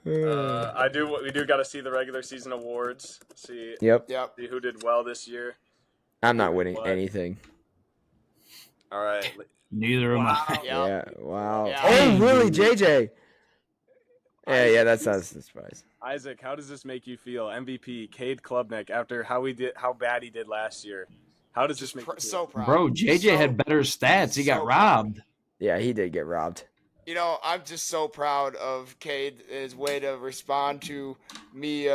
We do got to see the regular season awards. Yep. See who did well this year. I'm not winning What? anything. All right. Neither am I. Yep. Yeah. Wow. Yeah. Oh, really, Dude. JJ? Isaac, Yeah, that's not a surprise. Isaac, how does this make you feel? MVP, Cade Klubnik, after how bad he did last year. How does this make you feel? So proud. Bro, JJ had better stats. He got robbed. Yeah, he did get robbed. You know, I'm just so proud of Cade, his way to respond to me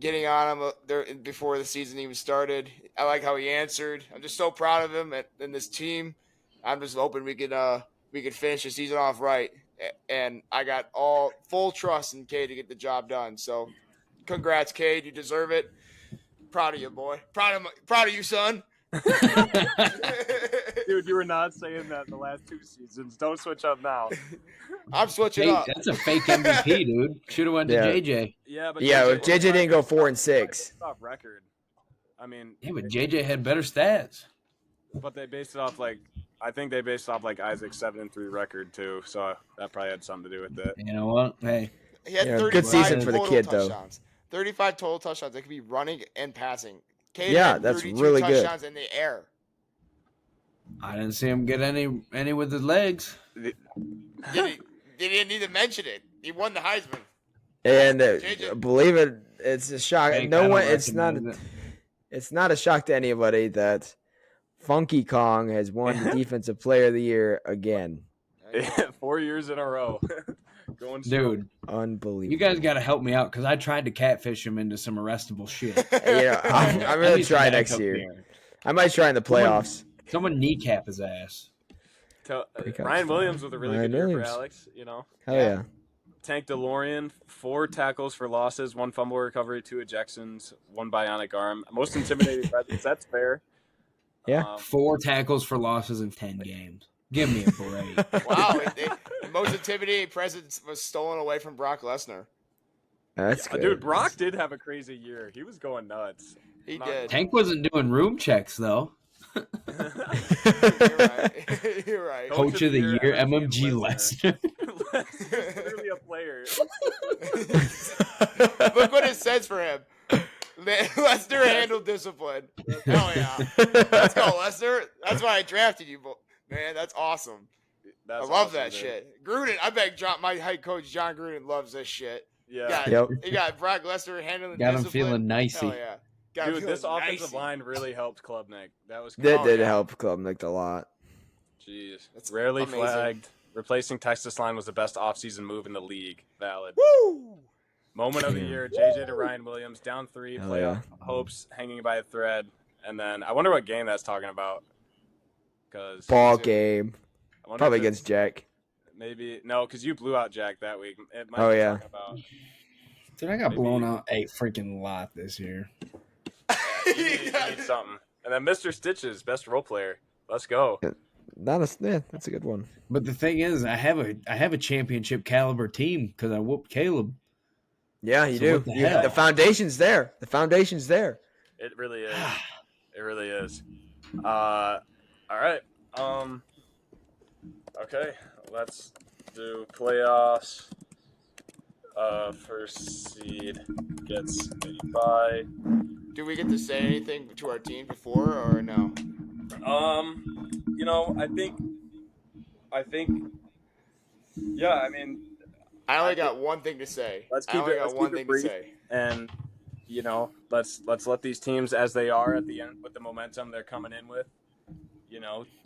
getting on him there before the season even started. I like how he answered. I'm just so proud of him and this team. I'm just hoping we could finish the season off right. And I got all full trust in Cade to get the job done. So, congrats, Cade. You deserve it. Proud of you, boy. Proud of you, son. Dude, you were not saying that the last 2 seasons. Don't switch up now. I'm switching up. That's a fake MVP, dude. Should have went to JJ. Yeah, but if JJ didn't go 4-6. Off record. I mean, Yeah, but JJ had better stats. but they based it off I think they based it off Isaac's 7-3 record too, so that probably had something to do with it. You know what? Hey, He had Yeah, 35 good season for the total kid, though. touchdowns. 35 total touchdowns. They could be running and passing. Cade Yeah, had that's 32 really good. touchdowns in the air. I didn't see him get any with his legs. Did he didn't even mention it. He won the Heisman. And JJ. believe it, it's a shock. Fake, I No don't one. It's not. recognize it. It's not a shock to anybody that Funky Kong has won the Defensive Player of the Year again. 4 years in a row. Going strong. Dude, Unbelievable. you guys got to help me out because I tried to catfish him into some arrestable shit. Yeah, I'm I gonna need try some next backup year. there. I might try in the playoffs. Someone kneecap his ass. Ryan Williams with a really Ryan good year Williams. for Alex, you know. Hell yeah. Tank DeLorean, 4 tackles for losses, 1 fumble recovery, 2 ejections, 1 bionic arm. Most intimidating presence. That's fair. Yeah. 4 tackles for losses in 10 games. Give me a break. Wow. The most intimidating presence was stolen away from Brock Lesnar. That's good. Dude, Brock did have a crazy year. He was going nuts. He did. Tank wasn't doing room checks though. You're right. You're right. Coach of the year, MMG Lesnar. Literally a player. Look what it says for him. Lesnar handled discipline. Hell yeah. Let's go, Lesnar. That's why I drafted you. Man, that's awesome. I love that shit. Gruden, I bet my head coach John Gruden loves this shit. Yeah. He got Brock Lesnar handling Got him discipline. feeling nicey. Hell yeah. Dude, this offensive line really helped Klubnik. That did help Klubnik a lot. Jeez. That's Rarely amazing. flagged. Replacing Texas line was the best offseason move in the league. Valid. Woo! Moment of the year, JJ to Ryan Williams, down 3, Hell playoff hopes hanging by a thread. And then I wonder what game that's talking about. Ball game. Probably against Jack. Maybe. No, because you blew out Jack that week. It might Oh, be yeah. talking about, Dude, I got blown out a freaking lot this year. you need something. And then Mr. Stitches, best role player. Let's go. That's a good one. But the thing is, I have a championship caliber team because I whooped Caleb. Yeah, you So do. what the hell? The foundation's there. The foundation's there. It really is. It really is. All right. Okay, let's do playoffs. First seed gets a bye. Do we get to say anything to our team before or no? You know, I think, yeah. I mean, I only got one thing to say. let's I keep only it. got Let's one keep it thing brief. to say. And let's let these teams as they are at the end with the momentum they're coming in with.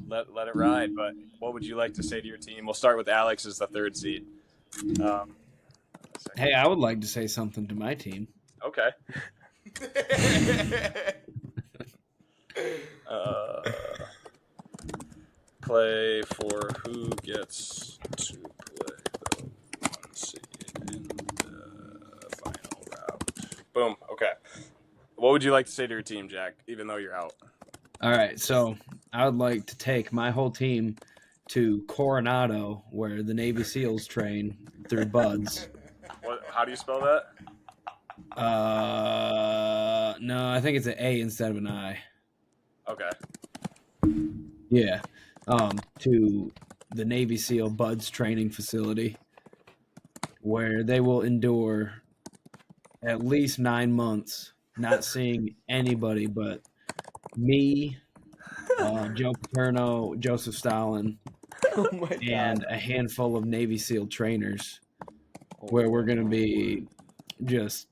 Let it ride. But what would you like to say to your team? We'll start with Alex as the third seed. Hey, I would like to say something to my team. Okay. Play for who gets to play the 1 seed in the final round. Boom. Okay. What would you like to say to your team, Jack, even though you're out? All right, so I would like to take my whole team to Coronado, where the Navy SEALs train through Buds. How do you spell that? No, I think it's an A instead of an I. Okay. Yeah, to the Navy SEAL Buds training facility, where they will endure at least 9 months not seeing anybody but me, Joe Paterno, Joseph Stalin, Oh my God. and a handful of Navy SEAL trainers, where we're going to be just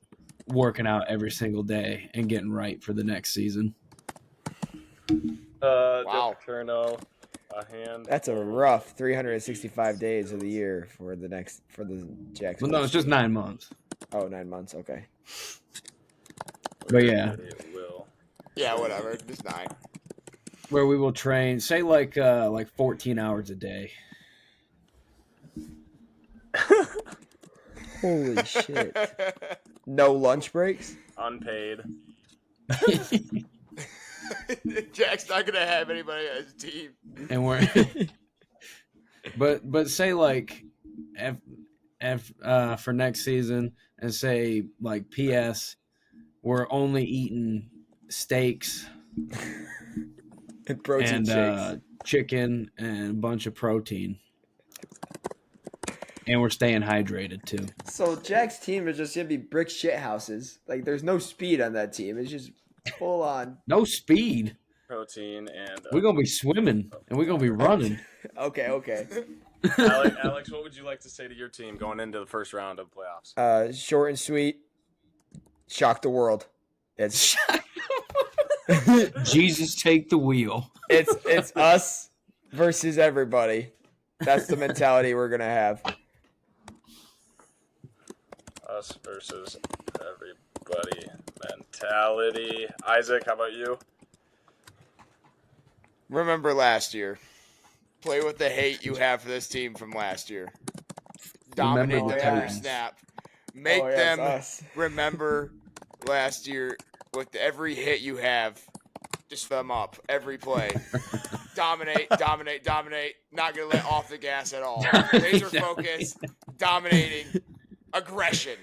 working out every single day and getting right for the next season. Joe Wow. Paterno, a hand. That's a rough 365 days of the year for the Jackson. Well, no, it's just 9 months. Oh, 9 months. Okay. But yeah, Yeah, whatever. Just 9. where we will train, say like 14 hours a day. Holy shit. No lunch breaks? Unpaid. Jack's not gonna have anybody on his team. And we're but say like for next season, and say like PS, we're only eating steaks And protein and shakes. chicken and a bunch of protein, and we're staying hydrated too. So Jack's team is just gonna be brick shit houses. Like there's no speed on that team. It's just full on. No speed. Protein and We're gonna be swimming and we're gonna be running. Okay. Alex, what would you like to say to your team going into the first round of playoffs? Short and sweet. Shock the world. It's Jesus, take the wheel. it's us versus everybody. That's the mentality we're gonna have. Us versus everybody mentality. Isaac, how about you? Remember last year. Play with the hate you have for this team from last year. Dominate Remember them the every Titans. snap. Make Oh, yeah, them it's us. remember last year with every hit you have. Just them up every play. Dominate. Not gonna let off the gas at all. Laser focus. Dominating. Aggression.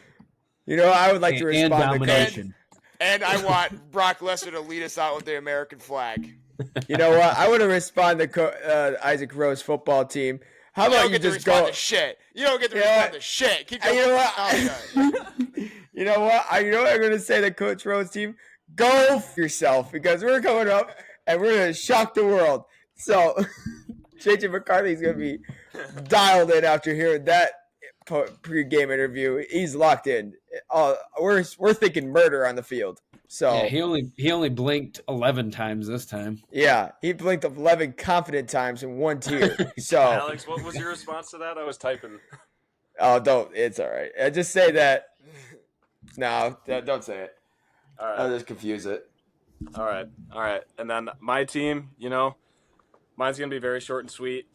You know, I would like to And respond to Coach. domination. And I want Brock Lesnar to lead us out with the American flag. You know what? I want to respond to Isaac Rowe's football team. How You about don't you get to just respond go? to shit. You don't get to You know respond what? to shit. Keep You your know mouth what? shut. You know what? You know what I'm going to say to Coach Rowe's team? Go f yourself, because we're coming up and we're going to shock the world. So JJ McCarthy's going to be dialed in after hearing that pre-game interview. He's locked in. We're thinking murder on the field. So Yeah, he only blinked 11 times this time. yeah, he blinked 11 confident times in one tier. So Alex, what was your response to that? I was typing. don't. It's all right. I just say that. No, don't say it. All right. I'll just confuse it. All right. And then my team, mine's gonna be very short and sweet.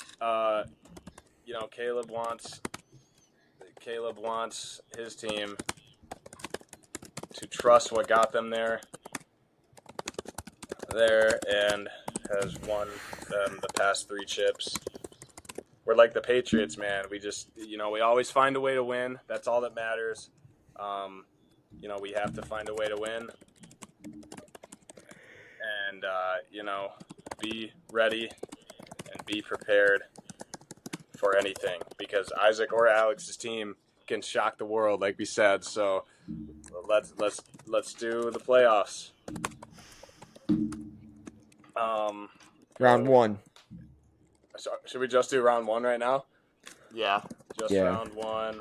Caleb wants his team to trust what got them there and has won them the past 3 chips. We're like the Patriots, man. We just, we always find a way to win. That's all that matters. We have to find a way to win. And, be ready and be prepared for anything, because Isaac or Alex's team can shock the world, like we said. So let's do the playoffs. Round 1. So should we just do round 1 right now? Yeah. Just Yeah. round 1.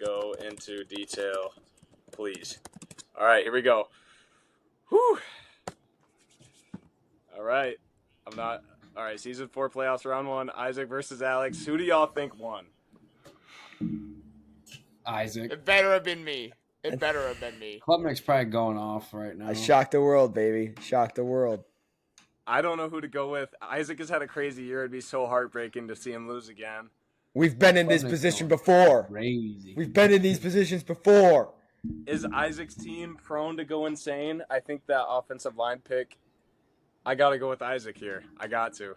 Go into detail, please. All right, here we go. Whew. All right. All right, season 4 playoffs, round 1. Isaac versus Alex. Who do y'all think won? Isaac. It better have been me. It better have been me. Klubnik's probably going off right now. I shocked the world, baby. Shocked the world. I don't know who to go with. Isaac has had a crazy year. It'd be so heartbreaking to see him lose again. We've been in this position before. Crazy. We've been in these positions before. Is Isaac's team prone to go insane? I think that offensive line pick, I got to go with Isaac here. I got to.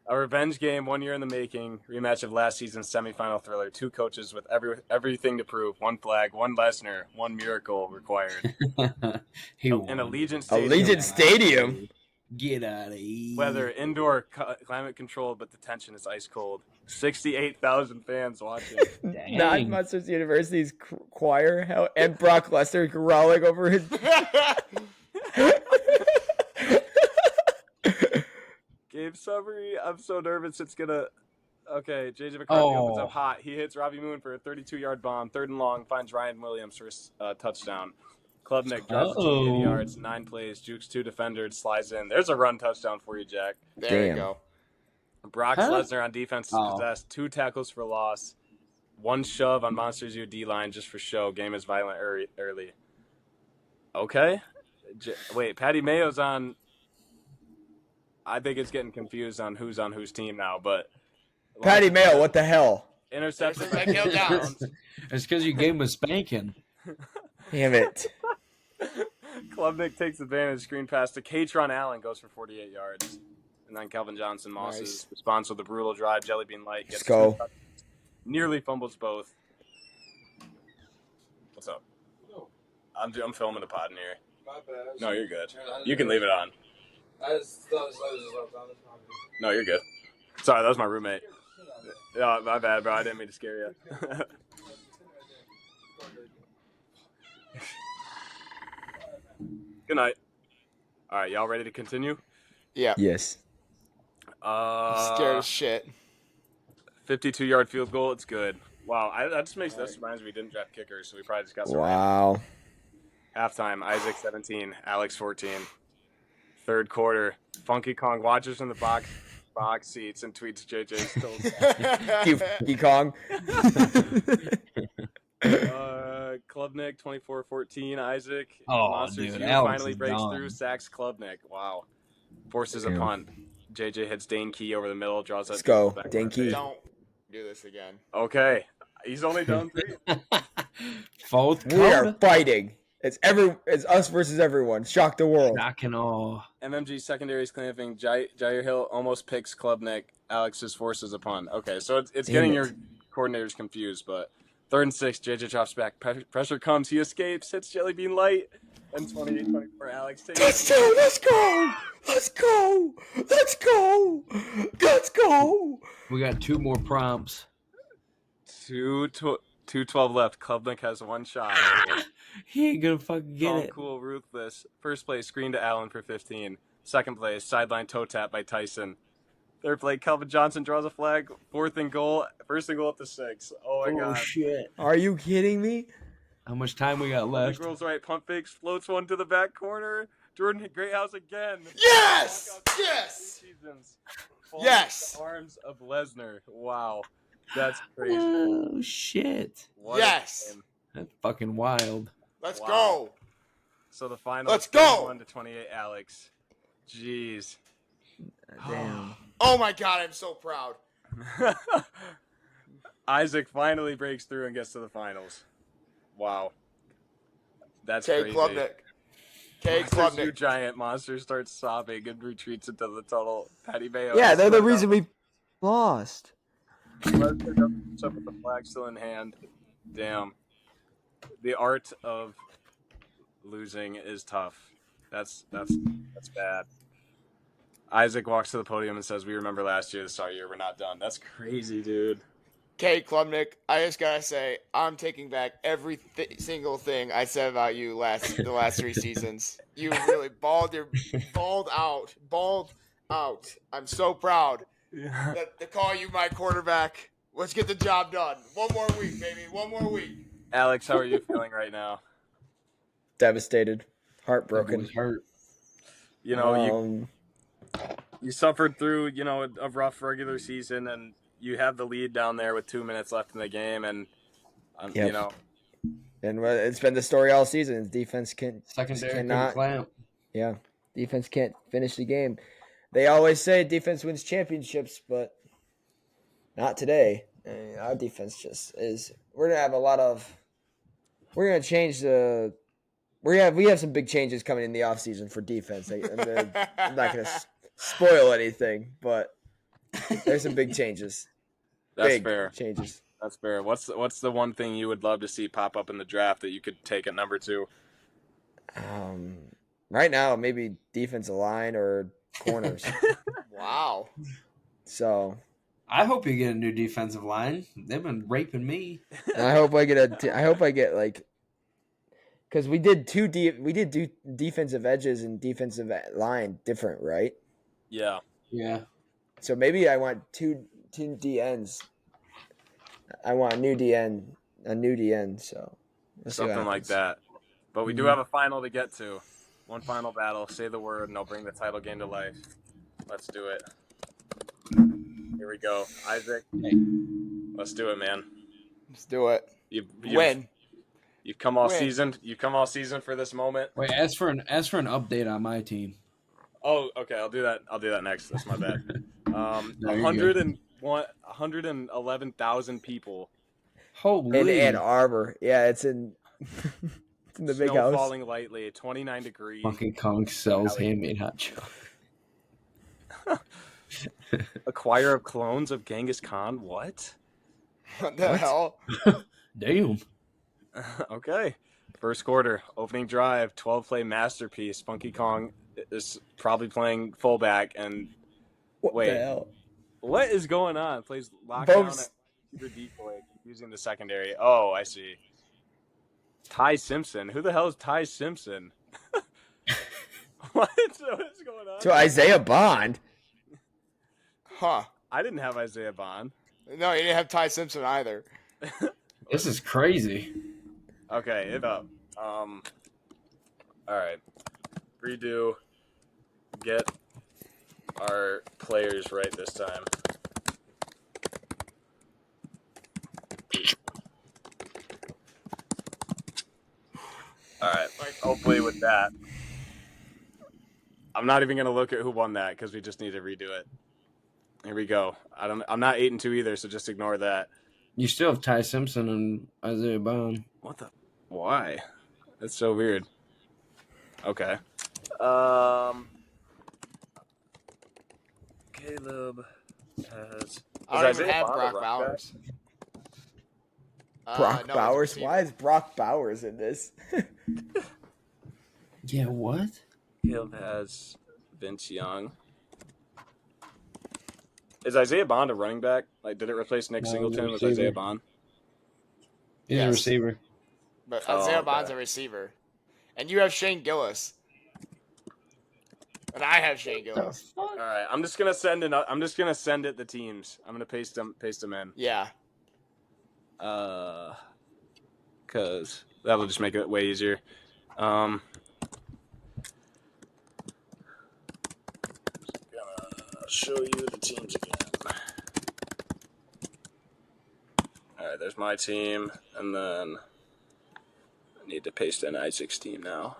A revenge game, 1 year in the making, rematch of last season's semifinal thriller. 2 coaches with everything to prove. 1 flag, 1 Lesnar, 1 miracle required. In Allegiant Stadium. Allegiant Stadium? Get out of here. Weather, indoor, climate controlled, but the tension is ice cold. 68,000 fans watching. Not Monsters University's choir and Brock Lesnar growling over his. Game summary. I'm so nervous it's gonna. Okay, JJ McCarthy opens up hot. He hits Robbie Moon for a 32-yard bomb. 3rd and long. Finds Ryan Williams for a touchdown. Klubnik drops 80 yards, 9 plays, jukes 2 defenders, slides in. There's a run touchdown for you, Jack. There you go. Brock Lesnar on defense is possessed. 2 tackles for loss. 1 shove on Monsters U D-line just for show. Game is violent early. Okay. Wait, Patty Mayo's on. I think it's getting confused on whose team now, but. Patty Mayo, what the hell? Intercepted by Kill Downs. It's because you gave him a spanking. Damn it. Klubnik takes advantage. Screen pass to Katron Allen goes for 48 yards. And then Kelvin Johnson Moss's response with a brutal drive. Jellybean Light gets Let's go. Nearly fumbles both. What's up? I'm filming the pod in here. My bad. No, you're good. You can leave it on. I just thought it was on. No, you're good. Sorry, that was my roommate. Oh, my bad, bro. I didn't mean to scare you. Good night. All right, y'all ready to continue? Yeah. Yes. Scared as shit. 52-yard field goal. It's good. Wow, that reminds me we didn't draft kickers, so we probably just got some. Wow. Halftime, Isaac 17, Alex 14. 3rd quarter, Funky Kong watches from the box seats and tweets JJ still. Funky Kong. Klubnik 24-14. Isaac. Oh, Monsters dude, U Alex finally is breaks done. through. Sacks Klubnik. Wow. Forces a punt. JJ hits Dane Key over the middle. Draws Let's that. go, Dane Key. Don't do this again. Okay. He's only done 3. Fourth We are quarter. fighting. It's us versus everyone. Shock the world. Shock and awe. MMG secondary is clamping. Jair Hill almost picks Klubnik. Alex just forces a punt. Okay, so it's getting your coordinators confused, but 3rd and 6, JJ drops back. Pressure comes. He escapes. Hits Jellybean Light. And 28-24, Alex takes Touchdown! Let's go! Let's go! Let's go! Let's go! We got 2 more prompts. 2:12 left. Klubnik has 1 shot. He ain't gonna fucking get Calm, it. cool, ruthless. First play, screen to Allen for 15. Second play, sideline toe tap by Tyson. 3rd play, Kelvin Johnson draws a flag. 4th and goal. 1st and goal up to 6. Oh my god. Shit. Are you kidding me? How much time we got Klubnik left? rolls right, pump fakes, floats one to the back corner. Jordan Greathouse again. Yes! Yes! Falls Yes! into the arms of Lesnar. Wow. That's crazy. Oh shit. What a Yes! game. That's fucking wild. Let's Wow. go! So the final Let's is go! 31-28, Alex. Jeez. Damn. Oh my god, I'm so proud. Isaac finally breaks through and gets to the finals. Wow. That's K. crazy. Klubnik. K. Monsters U Klubnik. giant monster starts sobbing and retreats into the tunnel. Patty Mayo. Yeah, they're the reason we lost. Lesnar jumps up with the flag still in hand. Damn. The art of losing is tough. That's bad. Isaac walks to the podium and says, "We remember last year. This is our year. We're not done." That's crazy, dude. K. Klubnik, I just gotta say, I'm taking back every single thing I said about you the last 3 seasons. You really balled out. I'm so proud to call you my quarterback. Let's get the job done. 1 more week, baby. 1 more week. Alex, how are you feeling right now? Devastated, That heartbroken. boy's hurt. You know, you suffered through, you know, a rough regular season, and you have the lead down there with 2 minutes left in the game, and you know, and it's been the story all season. Defense Secondary couldn't cannot. clamp. Yeah, defense can't finish the game. They always say defense wins championships, but not today. Our defense just is. We're gonna have a lot of. We're gonna change the. We have some big changes coming in the offseason for defense. I'm not gonna spoil anything, but there's some big changes. That's big fair. changes. That's fair. What's the one thing you would love to see pop up in the draft that you could take at number 2? Right now, maybe defensive line or corners. Wow. So I hope you get a new defensive line. They've been raping me. I hope I get like, because we did two defensive edges and defensive line different, right? Yeah. Yeah. So maybe I want two DNs. I want a new DN. So Something like that. But we do have a final to get to. One final battle. Say the word, and I'll bring the title game to life. Let's do it. Here we go, Isaac. Hey. Let's do it, man. Let's do it. Win. You've come all season. You've come all season for this moment. Wait, ask for an update on my team. Oh, okay. I'll do that next. That's my bad. No, 111,000 people. Holy. in Ann Arbor. Yeah, it's in. It's in the big Snow house. falling lightly. 29 degrees. Funky Kong sells handmade hot chocolate. A choir of clones of Genghis Khan. What? What the hell? Damn. Okay. First quarter, opening drive, 12-play masterpiece. Funky Kong is probably playing fullback, and What wait, the hell? what is going on? Plays lockdown at decoy, using the secondary. Oh, I see. Ty Simpson. Who the hell is Ty Simpson? What is going on? To Isaiah Bond. Huh. I didn't have Isaiah Bond. No, you didn't have Ty Simpson either. This is crazy. Okay, it up. All right. Redo. Get our players right this time. All right. Hopefully with that. I'm not even going to look at who won that because we just need to redo it. Here we go. I'm not 8-2 either, so just ignore that. You still have Ty Simpson and Isaiah Bond. What the? Why? That's so weird. Okay. Caleb has. I don't even have Brock Bowers. Brock no, Bowers? Why is Brock Bowers in this? Yeah, what? Caleb has Vince Young. Is Isaiah Bond a running back? Like, did it replace Nick Singleton with Isaiah Bond? He's a receiver. But Isaiah Bond's a receiver. And you have Shane Gillis. And I have Shane Gillis. All right, I'm just gonna send it the teams. I'm gonna paste them in. Yeah. Cause that'll just make it way easier. Gonna show you the teams again. All right, there's my team, and then I need to paste in Isaac's team now.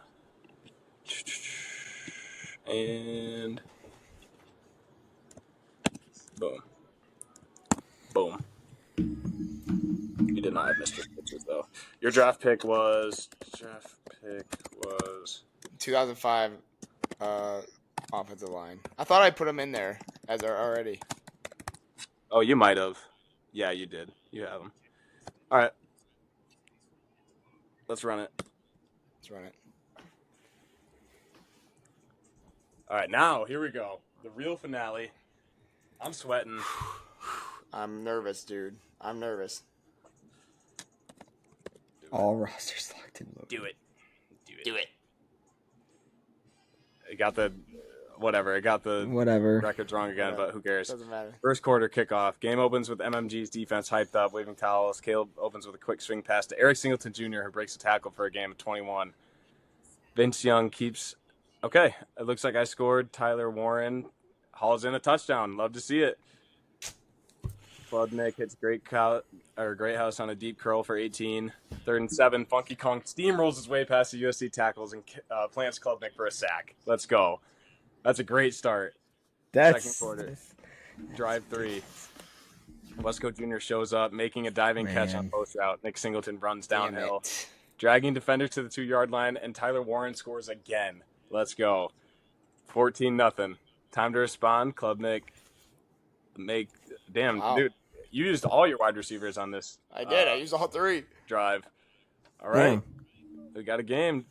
And boom. Boom. You did not have Mr. Pitches, though. Your draft pick was 2005 offensive line. I thought I put him in there as already. Oh, you might have. Yeah, you did. You have him. All right. Let's run it. All right, now, here we go. The real finale. I'm sweating. I'm nervous, dude. I'm nervous. All rosters locked in. Do it. It got the records wrong again, but who cares? Doesn't matter. First quarter kickoff. Game opens with MMG's defense hyped up, waving towels. Caleb opens with a quick swing pass to Eric Singleton Jr., who breaks a tackle for a game of 21. Vince Young keeps. Okay, it looks like I scored. Tyler Warren hauls in a touchdown. Love to see it. Klubnik hits great house on a deep curl for 18. 3rd and 7. Funky Kong steamrolls his way past the USC tackles and plants Klubnik for a sack. Let's go. That's a great start. Second quarter. Drive 3. Wesco Jr. shows up, making a diving catch on post route. Nick Singleton runs downhill, dragging defenders to the 2-yard line, and Tyler Warren scores again. Let's go. 14-0. Time to respond. Klubnik dude, you used all your wide receivers on this. I did. I used all 3. Drive. All right. We got a game.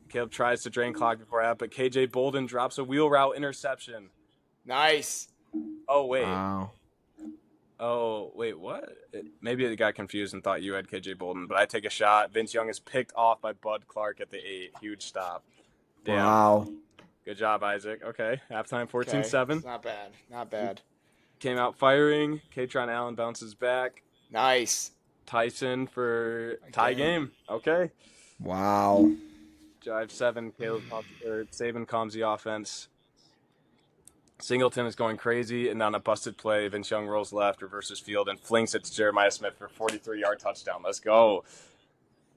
Caleb tries to drain clock before that, but KJ Bolden drops a wheel route interception. Nice. Oh, wait. Wow. Oh, wait, what? Maybe I got confused and thought you had KJ Bolden, but I take a shot. Vince Young is picked off by Bud Clark at the 8. Huge stop. Damn. Wow. Good job, Isaac. Okay, halftime 14-7. Okay. Not bad. Not bad. Came out firing. Katron Allen bounces back. Nice. Tyson for tie game. Okay. Wow. Drive 7. Saban calms the offense. Singleton is going crazy, and on a busted play, Vince Young rolls left, reverses field, and flings it to Jeremiah Smith for a 43-yard touchdown. Let's go.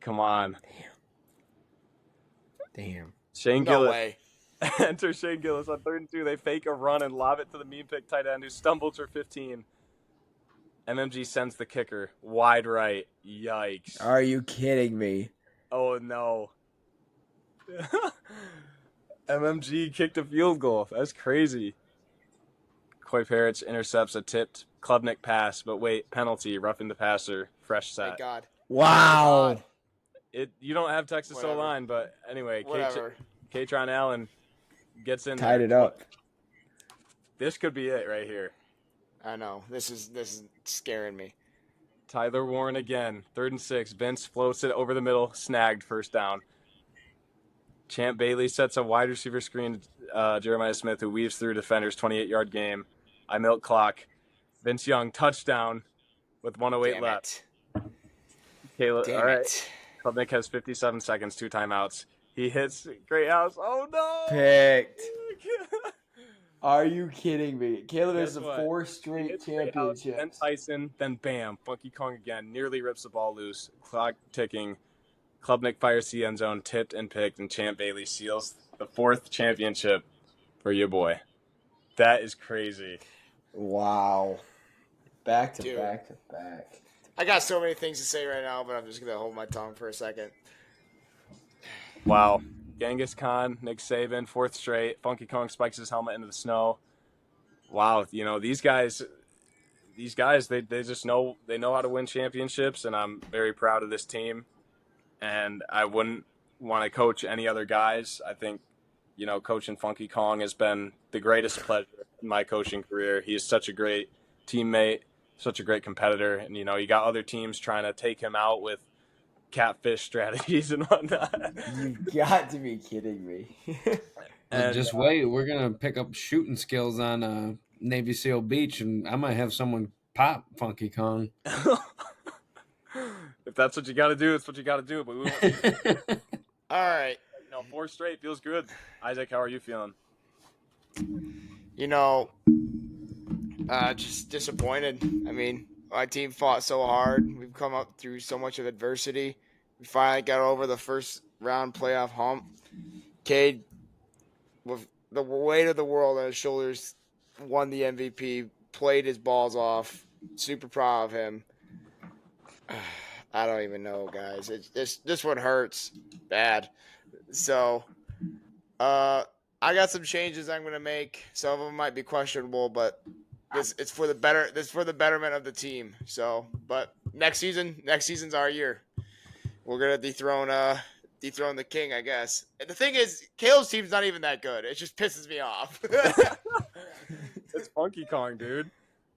Come on. Damn. Shane No Gillis. way. Enter Shane Gillis on 3rd and 2. They fake a run and lob it to the mean pick tight end who stumbles for 15. MMG sends the kicker wide right. Yikes. Are you kidding me? Oh, no. MMG kicked a field goal. That's crazy. Coy Parrish intercepts a tipped Klubnik pass, but wait, penalty, roughing the passer, fresh set. Thank God. Wow. You don't have Texas Whatever. O-line, but anyway, Whatever. Katron Allen gets in Tied there. it up. This could be it right here. I know. This is scaring me. Tyler Warren again, 3rd and 6. Vince floats it over the middle, snagged, first down. Champ Bailey sets a wide receiver screen to Jeremiah Smith, who weaves through defenders, 28-yard game. I milk clock. Vince Young, touchdown with 1:08 left. Caleb, all right. Klubnik has 57 seconds, 2 timeouts. He hits Great House. Oh, no. Picked. Are you kidding me? Caleb has Guess a what? 4 straight championships. Then Tyson, then bam, Funky Kong again, nearly rips the ball loose. Clock ticking. Klubnik fires the end zone, tipped and picked, and Champ Bailey seals the 4th championship for your boy. That is crazy. Wow. Back to Dude. back to back. I got so many things to say right now, but I'm just gonna hold my tongue for a second. Wow. Genghis Khan, Nick Saban, 4th straight. Funky Kong spikes his helmet into the snow. Wow, these guys they just know how to win championships, and I'm very proud of this team. And I wouldn't want to coach any other guys. I think, coaching Funky Kong has been the greatest pleasure in my coaching career. He is such a great teammate, such a great competitor. And, you got other teams trying to take him out with catfish strategies and whatnot. You got to be kidding me. And just wait. We're going to pick up shooting skills on Navy SEAL Beach, and I might have someone pop Funky Kong. If that's what you got to do, it's what you got to do. But we won't. All right. 4 straight feels good. Isaac, how are you feeling? Just disappointed. I mean, my team fought so hard. We've come up through so much of adversity. We finally got over the first round playoff hump. Cade, with the weight of the world on his shoulders, won the MVP, played his balls off. Super proud of him. I don't even know, guys. This one hurts bad. So, I got some changes I'm gonna make. Some of them might be questionable, but it's for the better. This for the betterment of the team. So, but next season's our year. We're gonna dethrone the king, I guess. And the thing is, Caleb's team's not even that good. It just pisses me off. It's Funky Kong, dude.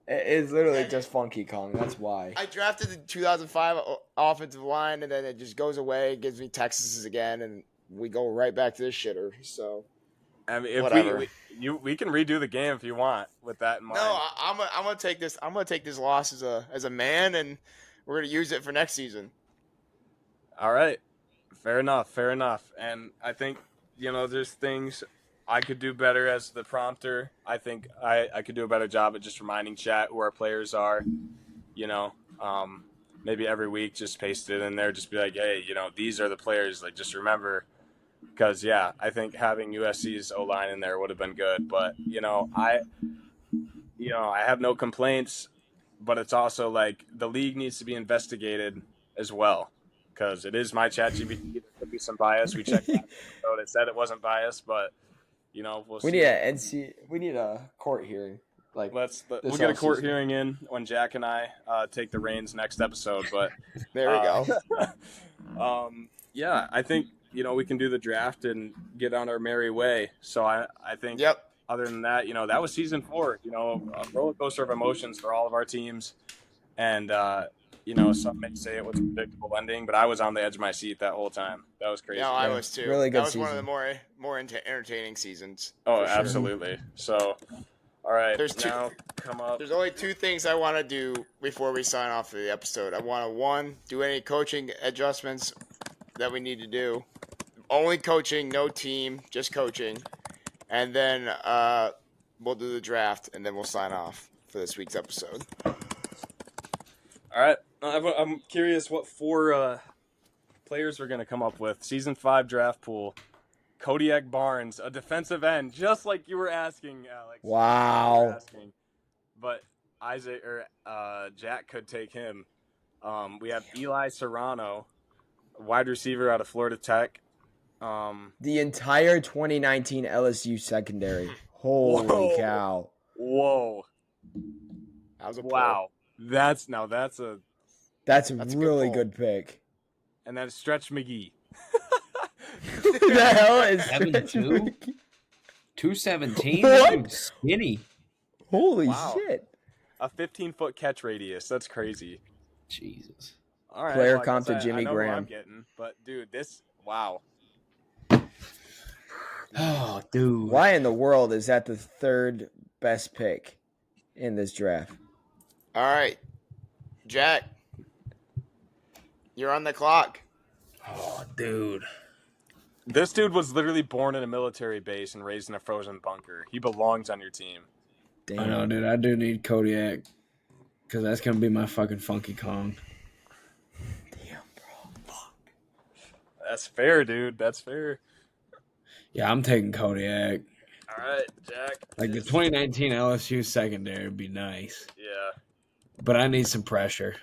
It's literally just Funky Kong. That's why. I drafted the 2005 offensive line, and then it just goes away. It gives me Texas again, and we go right back to this shitter. So, I mean, if whatever. we can redo the game if you want with that in mind. No, I'm gonna take this. I'm gonna take this loss as a man, and we're gonna use it for next season. All right, Fair enough. And I think, there's things I could do better as the prompter. I think I could do a better job at just reminding chat who our players are, maybe every week just paste it in there, just be like, hey, these are the players, like just remember, because I think having USC's O-line in there would have been good, but I have no complaints, but it's also like the league needs to be investigated as well, because it is my chat GPT. There could be some bias. We checked last episode. It said it wasn't biased, but we'll see. We need a court hearing. Like we'll get a court hearing in when Jack and I take the reins next episode. But there we go. I think we can do the draft and get on our merry way. So I think. Yep. Other than that, that was season 4. A roller coaster of emotions for all of our teams, and some may say it was a predictable ending, but I was on the edge of my seat that whole time. That was crazy. Yeah, I was too. Really good that was season. one of the more entertaining seasons. Oh, absolutely. So, all right, come up. There's only 2 things I want to do before we sign off for the episode. I want to, 1, do any coaching adjustments that we need to do. Only coaching, no team, just coaching. And then we'll do the draft, and then we'll sign off for this week's episode. All right. I'm curious what 4 players we're going to come up with. Season 5 draft pool. Kodiak Barnes, a defensive end, just like you were asking, Alex. Wow. But Isaac or Jack could take him. We have Eli Serrano, wide receiver out of Florida Tech. The entire 2019 LSU secondary. Holy cow. Whoa. That was a wow. That's a really good pick. And then Stretch McGee. Who the hell is 7'2"? 217? What? Skinny. Holy Wow. shit. A 15-foot catch radius. That's crazy. Jesus. All right. Player well, comp to I Jimmy know who Graham. I'm getting, but dude, wow. Oh, dude. Why in the world is that the 3rd best pick in this draft? All right. Jack, you're on the clock. Oh, dude. This dude was literally born in a military base and raised in a frozen bunker. He belongs on your team. Damn. I know, dude. I do need Kodiak because that's going to be my fucking Funky Kong. Damn, bro. Fuck. That's fair, dude. That's fair. Yeah, I'm taking Kodiak. All right, Jack. Like the 2019 LSU secondary would be nice. Yeah. But I need some pressure.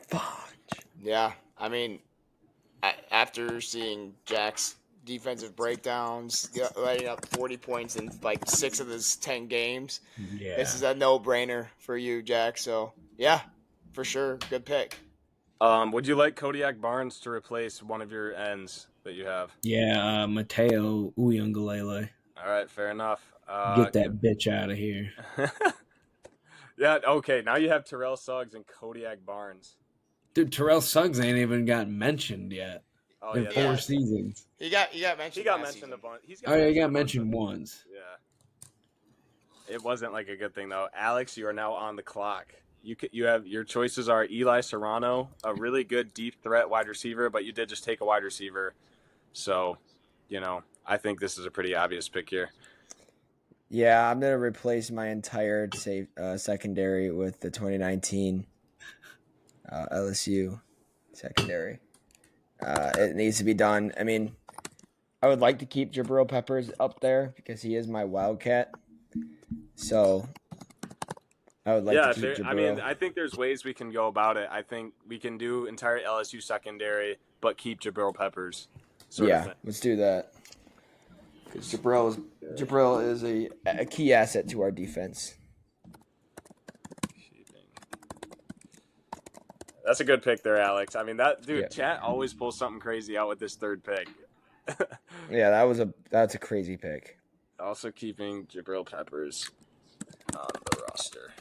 Fuck. Yeah, I mean, after seeing Jack's defensive breakdowns, letting up 40 points in like 6 of his 10 games, Yeah. this is a no-brainer for you, Jack. So, yeah, for sure, good pick. Would you like Kodiak Barnes to replace one of your ends that you have? Yeah, Mateo Uyunglele. All right, fair enough. Get that bitch out of here. Yeah, okay. Now you have Terrell Suggs and Kodiak Barnes. Dude, Terrell Suggs ain't even gotten mentioned yet Oh, in yeah. 4 that's- seasons. He got mentioned. He got last mentioned a season. bunch. He's Oh, yeah, he got a bunch mentioned of- once. Yeah. It wasn't like a good thing though. Alex, you are now on the clock. You have your choices are Eli Serrano, a really good deep threat wide receiver, but you did just take a wide receiver. So, I think this is a pretty obvious pick here. Yeah, I'm going to replace my entire secondary with the 2019 LSU secondary. It needs to be done. I mean, I would like to keep Jabril Peppers up there because he is my Wildcat. So I would like to keep Jabril. I mean, I think there's ways we can go about it. I think we can do entire LSU secondary, but keep Jabril Peppers. Yeah, let's do that. Because Jabril is a key asset to our defense. That's a good pick there, Alex. I mean, that dude, Yeah. Chat always pulls something crazy out with this 3rd pick. Yeah, that's a crazy pick. Also keeping Jabril Peppers on the roster.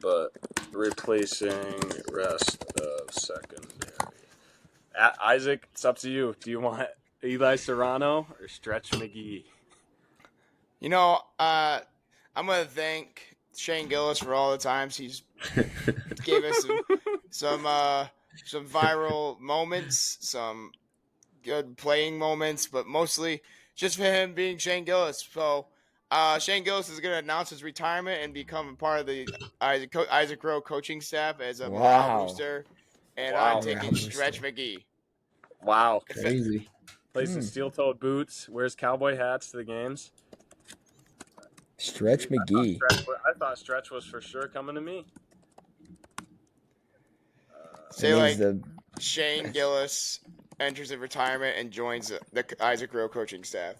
But replacing rest of secondary. Isaac, it's up to you. Do you want Eli Serrano or Stretch McGee? I'm going to thank Shane Gillis for all the times he's gave us some viral moments, some good playing moments, but mostly just for him being Shane Gillis. So Shane Gillis is going to announce his retirement and become part of the Isaac Rowe coaching staff as a morale booster. And I'm taking Stretch McGee. Wow. Crazy. Plays in steel-toed boots, wears cowboy hats to the games. Stretch McGee. I thought Stretch was for sure coming to me. Say like Shane Gillis enters in retirement and joins the Isaac Rowe coaching staff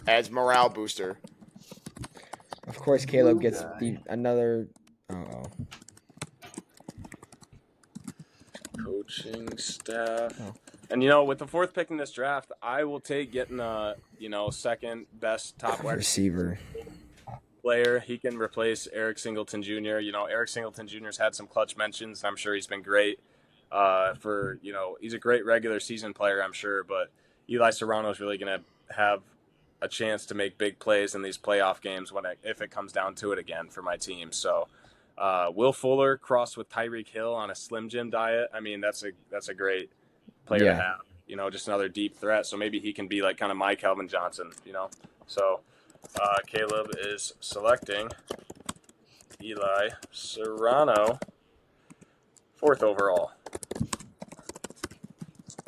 as morale booster. Of course, Caleb gets another. Coaching staff. And with the 4th pick in this draft, I will take getting a second best top wide receiver player. He can replace Eric Singleton Jr. Eric Singleton Jr.'s had some clutch mentions. I'm sure he's been great. He's a great regular season player, I'm sure, but Eli Serrano's really going to have a chance to make big plays in these playoff games if it comes down to it again for my team. So Will Fuller crossed with Tyreek Hill on a Slim Jim diet. I mean, that's a great player to have. Just another deep threat. So maybe he can be like kind of my Calvin Johnson. So Caleb is selecting Eli Serrano, 4th overall,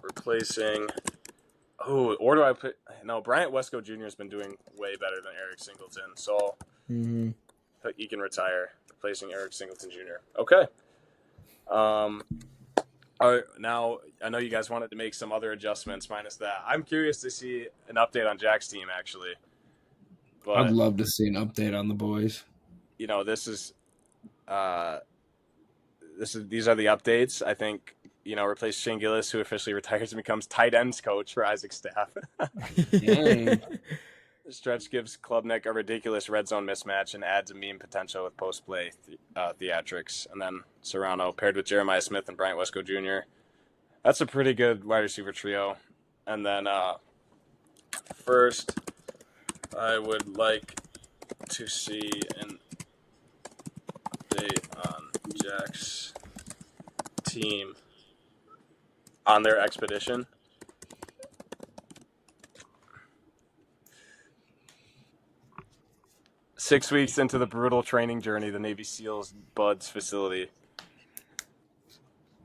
replacing. Oh, or do I put? No, Bryant Wesco Jr. has been doing way better than Eric Singleton. So he can retire, replacing Eric Singleton Jr. Okay. All right, now I know you guys wanted to make some other adjustments minus that. I'm curious to see an update on Jack's team, actually. But, I'd love to see an update on the boys. These are the updates. I think, replace Shane Gillis, who officially retires and becomes tight ends coach for Isaac's staff. Stretch gives Klubnik a ridiculous red zone mismatch and adds a meme potential with post-play theatrics. And then Serrano paired with Jeremiah Smith and Bryant Wesco Jr. That's a pretty good wide receiver trio. And then first, I would like to see an update on Jack's team on their expedition. Six weeks into the brutal training journey, the Navy SEALs Buds facility.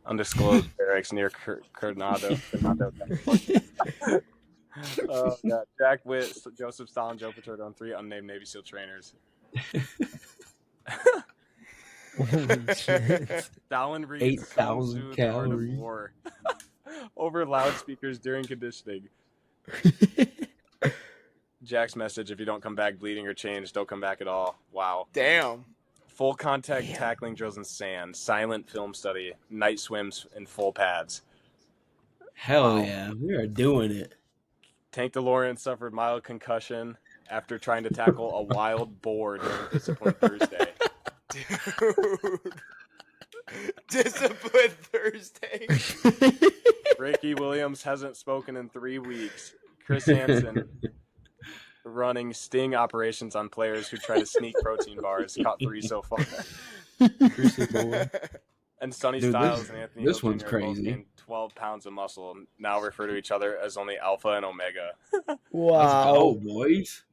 Undisclosed barracks near Coronado. Jack Witt, Joseph Stalin, Joe Paterno, and 3 unnamed Navy SEAL trainers. Stalin reads 8,000 calories. Art of War over loudspeakers during conditioning. Jack's message: if you don't come back bleeding or changed, don't come back at all. Wow. Damn. Full contact tackling drills in sand, silent film study, night swims in full pads. Hell yeah, we are doing it. Tank DeLorean suffered mild concussion after trying to tackle a wild boar during Discipline Thursday. Dude. Discipline Thursday. Ricky Williams hasn't spoken in 3 weeks. Chris Hansen running sting operations on players who try to sneak protein bars. Caught 3 so far. And Sonny Styles and Anthony this Hill one's Jr. crazy. both gained 12 pounds of muscle and now refer to each other as only Alpha and Omega. Wow. Oh, boys.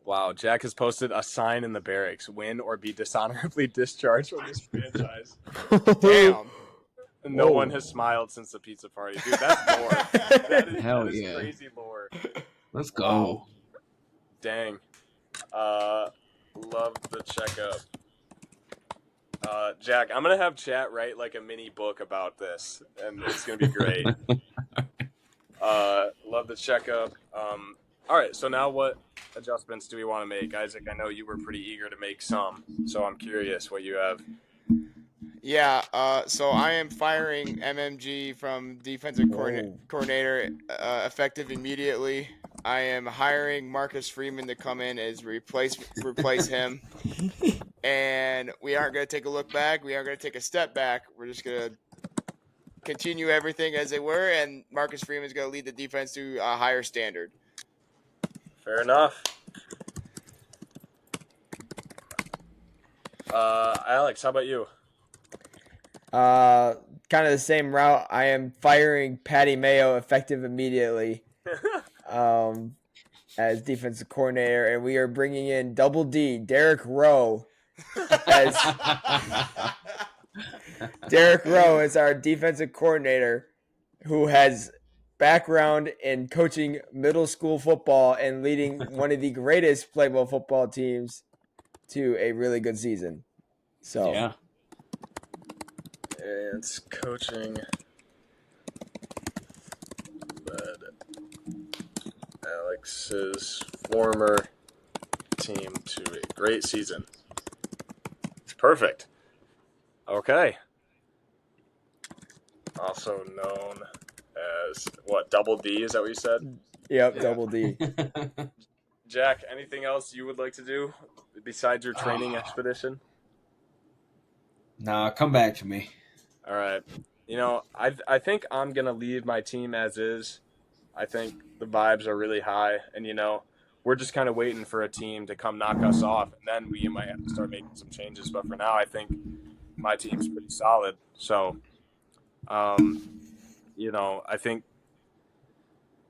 Wow, Jack has posted a sign in the barracks: win or be dishonorably discharged from this franchise. Damn. No one has smiled since the pizza party. Dude, that's lore. That is crazy lore. Let's go. Wow. Dang. Love the checkup. Jack, I'm going to have chat write like a mini book about this, and it's going to be great. Love the checkup. All right, so now what adjustments do we want to make? Isaac, I know you were pretty eager to make some, so I'm curious what you have. Yeah, so I am firing MMG from defensive coordinator effective immediately. I am hiring Marcus Freeman to come in as replace him. And we aren't going to take a look back. We aren't going to take a step back. We're just going to continue everything as they were, and Marcus Freeman is going to lead the defense to a higher standard. Fair enough. Alex, how about you? Kind of the same route. I am firing Patty Mayo effective immediately. As defensive coordinator, and we are bringing in Double D, Derek Rowe, as our defensive coordinator, who has background in coaching middle school football and leading one of the greatest Playboy football teams to a really good season. So yeah. And it's coaching led Alex's former team to a great season. Perfect. Okay. Also known as what? Double D? Is that what you said? Yep, Yeah. Double D. Jack, anything else you would like to do besides your training expedition? Nah, come back to me. All right. You know, I think I'm gonna leave my team as is. I think the vibes are really high, and you know, we're just kind of waiting for a team to come knock us off, and then we might have to start making some changes. But for now, I think my team's pretty solid. So, you know, I think,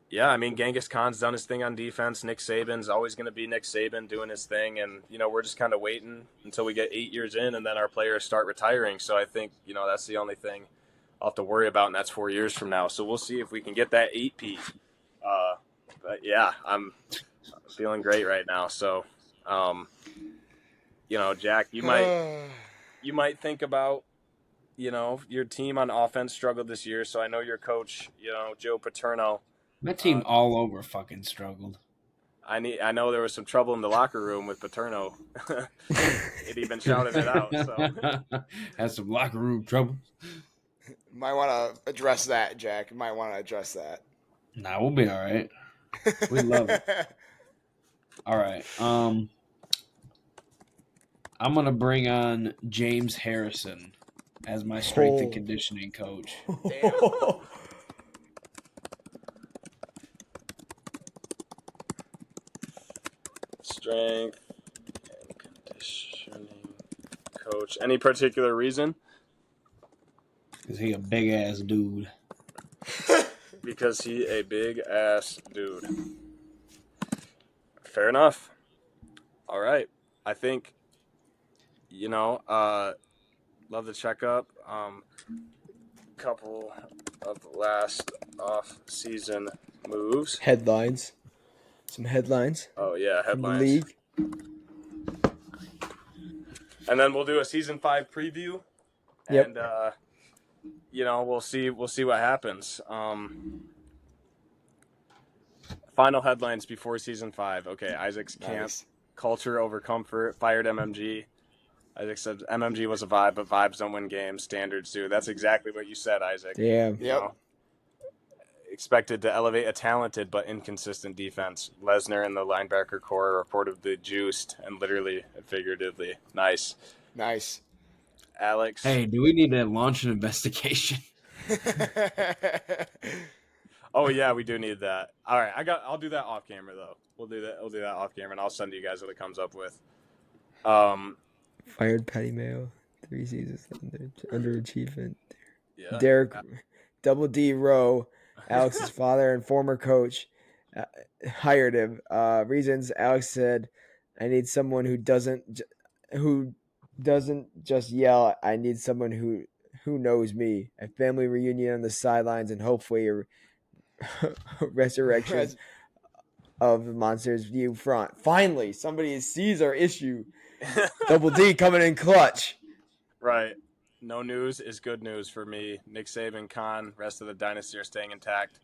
yeah, I mean, Genghis Khan's done his thing on defense. Nick Saban's always going to be Nick Saban doing his thing, and you know, we're just kind of waiting until we get 8 years in, and then our players start retiring. So I think, you know, that's the only thing I'll have to worry about, and that's 4 years from now. So we'll see if we can get that 8P. But yeah, I'm feeling great right now. So, you know, Jack, you might think about, you know, your team on offense struggled this year. So I know your coach, you know, Joe Paterno. My team all over fucking struggled. I know there was some trouble in the locker room with Paterno. It even shouted it out. So Had some locker room trouble. Might want to address that, Jack. Might want to address that. Nah, we'll be all right. We love it. All right. I'm gonna bring on James Harrison as my strength and conditioning coach. Damn. Strength and conditioning coach. Any particular reason? Because he a big ass dude. Because he a big ass dude. Fair enough. All right. I think, you know, love the checkup. Couple of last off-season moves. Headlines. Some headlines. Oh yeah, From the headlines. league. And then we'll do a season 5 preview. Yep. And you know, we'll see what happens. Final headlines before season 5. Okay, Isaac's camp. Nice. Culture over comfort. Fired MMG. Isaac said MMG was a vibe, but vibes don't win games. Standards do. That's exactly what you said, Isaac. Yeah. You know, expected to elevate a talented but inconsistent defense. Lesnar and the linebacker core are reportedly juiced and literally and figuratively. Nice. Alex. Hey, do we need to launch an investigation? Oh yeah, we do need that. All right, I'll do that off camera though. We'll do that off camera, and I'll send you guys what it comes up with. Fired Patty Mayo. 3 seasons underachievement. Yeah. Derek Double D Rowe, Alex's father and former coach, hired him. Reasons: Alex said, "I need someone who doesn't just yell. I need someone who knows me. A family reunion on the sidelines, and hopefully a resurrection of the Monsters View front. Finally, somebody sees our issue. Double D coming in clutch." Right. No news is good news for me. Nick Saban, Khan, rest of the dynasty are staying intact.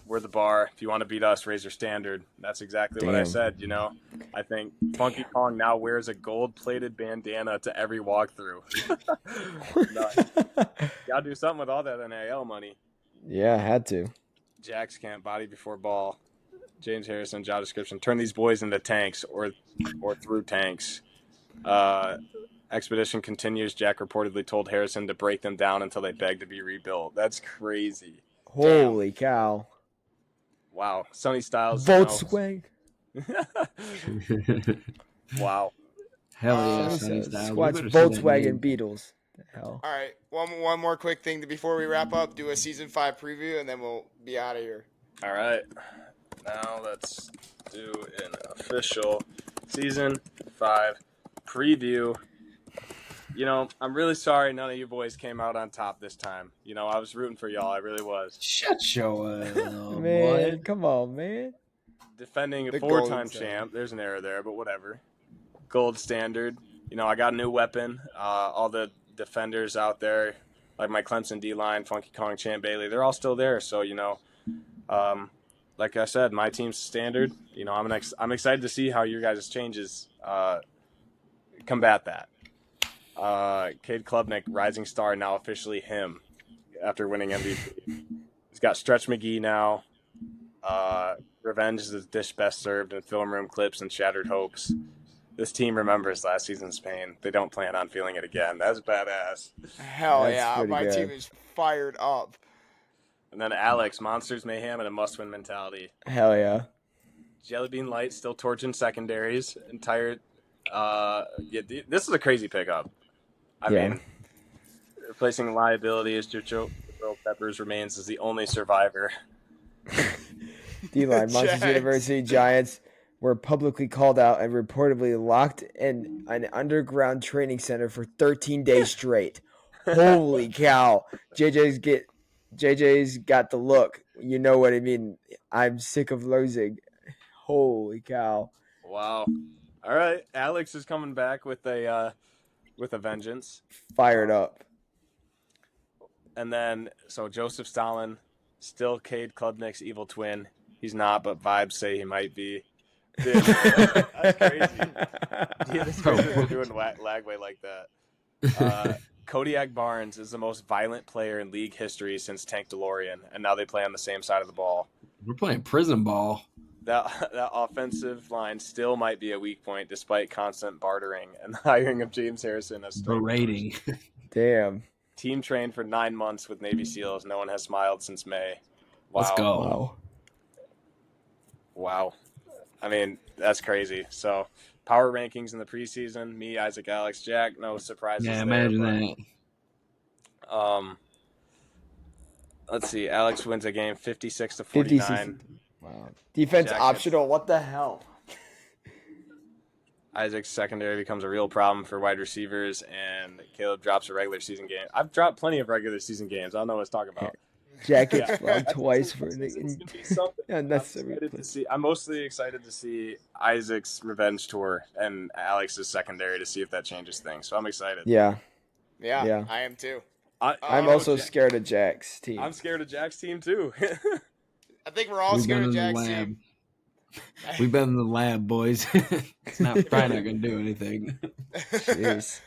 We're the bar. If you want to beat us, raise your standard. That's exactly what I said, you know. I think Funky Kong now wears a gold-plated bandana to every walkthrough. Gotta do something with all that NIL money. Yeah, had to. Jack's camp, body before ball. James Harrison, job description. Turn these boys into tanks or through tanks. Expedition continues. Jack reportedly told Harrison to break them down until they beg to be rebuilt. That's crazy. Holy cow. Wow. Sonny Styles. Volkswagen. Wow. Hell Uh, yeah, Somebody Sunny says Styles. We Squat's better see that Volkswagen name. Beetles. The hell. All right, one more quick thing before we wrap up. Do a season 5 preview, and then we'll be out of here. All right. Now let's do an official season 5 preview. You know, I'm really sorry none of you boys came out on top this time. You know, I was rooting for y'all. I really was. Shut your Man, boy. come on, man. Defending a The 4-time golden standard. champ. There's an error there, but whatever. Gold standard. You know, I got a new weapon. All the defenders out there, like my Clemson D-line, Funky Kong, Champ Bailey, they're all still there. So, you know, like I said, my team's standard. You know, I'm excited to see how your guys' changes combat that. Cade Klubnik, rising star, now officially him after winning MVP. He's got Stretch McGee now. Revenge is his dish best served in film room clips and shattered hopes. This team remembers last season's pain. They don't plan on feeling it again. That's badass. Hell That's yeah, pretty my good. team is fired up. And then Alex, Monsters Mayhem and a must-win mentality. Hell yeah. Jellybean Light still torching secondaries. This is a crazy pickup. I mean, replacing liability as Joe Peppers remains as the only survivor. D-line, Monsters Jags. University Giants were publicly called out and reportedly locked in an underground training center for 13 days straight. Holy cow. JJ's got the look. You know what I mean? I'm sick of losing. Holy cow. Wow. All right, Alex is coming back with a vengeance. Fired up. And then, so Joseph Stalin, still Cade Klubnik's evil twin. He's not, but vibes say he might be. Dude, that's crazy. Yeah, that's crazy that they're doing Lagway like that. Kodiak Barnes is the most violent player in league history since Tank DeLorean, and now they play on the same side of the ball. We're playing prison ball. That offensive line still might be a weak point despite constant bartering and the hiring of James Harrison as strength Berating. coach. Damn. Team trained for 9 months with Navy SEALs. No one has smiled since May. Wow. Let's go. Wow. I mean, that's crazy. So, power rankings in the preseason. Me, Isaac, Alex, Jack. No surprises Yeah, there, imagine that. Let's see. Alex wins a game 56 to 56. 49. Wow. Defense Jack optional. What the hell? Isaac's secondary becomes a real problem for wide receivers, and Caleb drops a regular season game. I've dropped plenty of regular season games. I don't know what to talk about. Jack gets flogged twice for It's an gonna be something. unnecessary. I'm mostly excited to see Isaac's revenge tour and Alex's secondary to see if that changes things. So I'm excited. Yeah. Yeah, I am too. I'm also scared of Jack's team. I'm scared of Jack's team too. I think we're all We've scared been of in the Jack's lab. team. We've been in the lab, boys. It's probably not going to do anything. Jeez.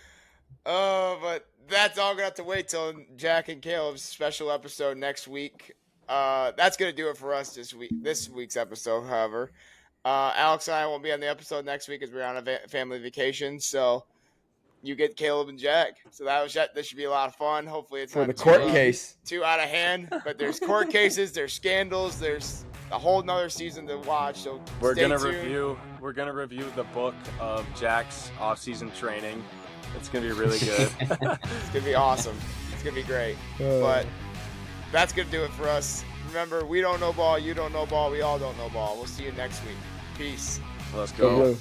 But that's all gonna have to wait till Jack and Caleb's special episode next week. That's gonna do it for us this week's episode. However, Alex and I won't be on the episode next week as we're on a family vacation. So you get Caleb and Jack. So this should be a lot of fun. Hopefully, it's For not the court case. too out of hand. But there's court cases, there's scandals, there's a whole nother season to watch. So We're gonna tuned. review the book of Jack's off-season training. It's gonna be really good. It's gonna be awesome. It's gonna be great. But that's gonna do it for us. Remember, we don't know ball, you don't know ball, we all don't know ball. We'll see you next week. Peace. Let's Go go. Blue.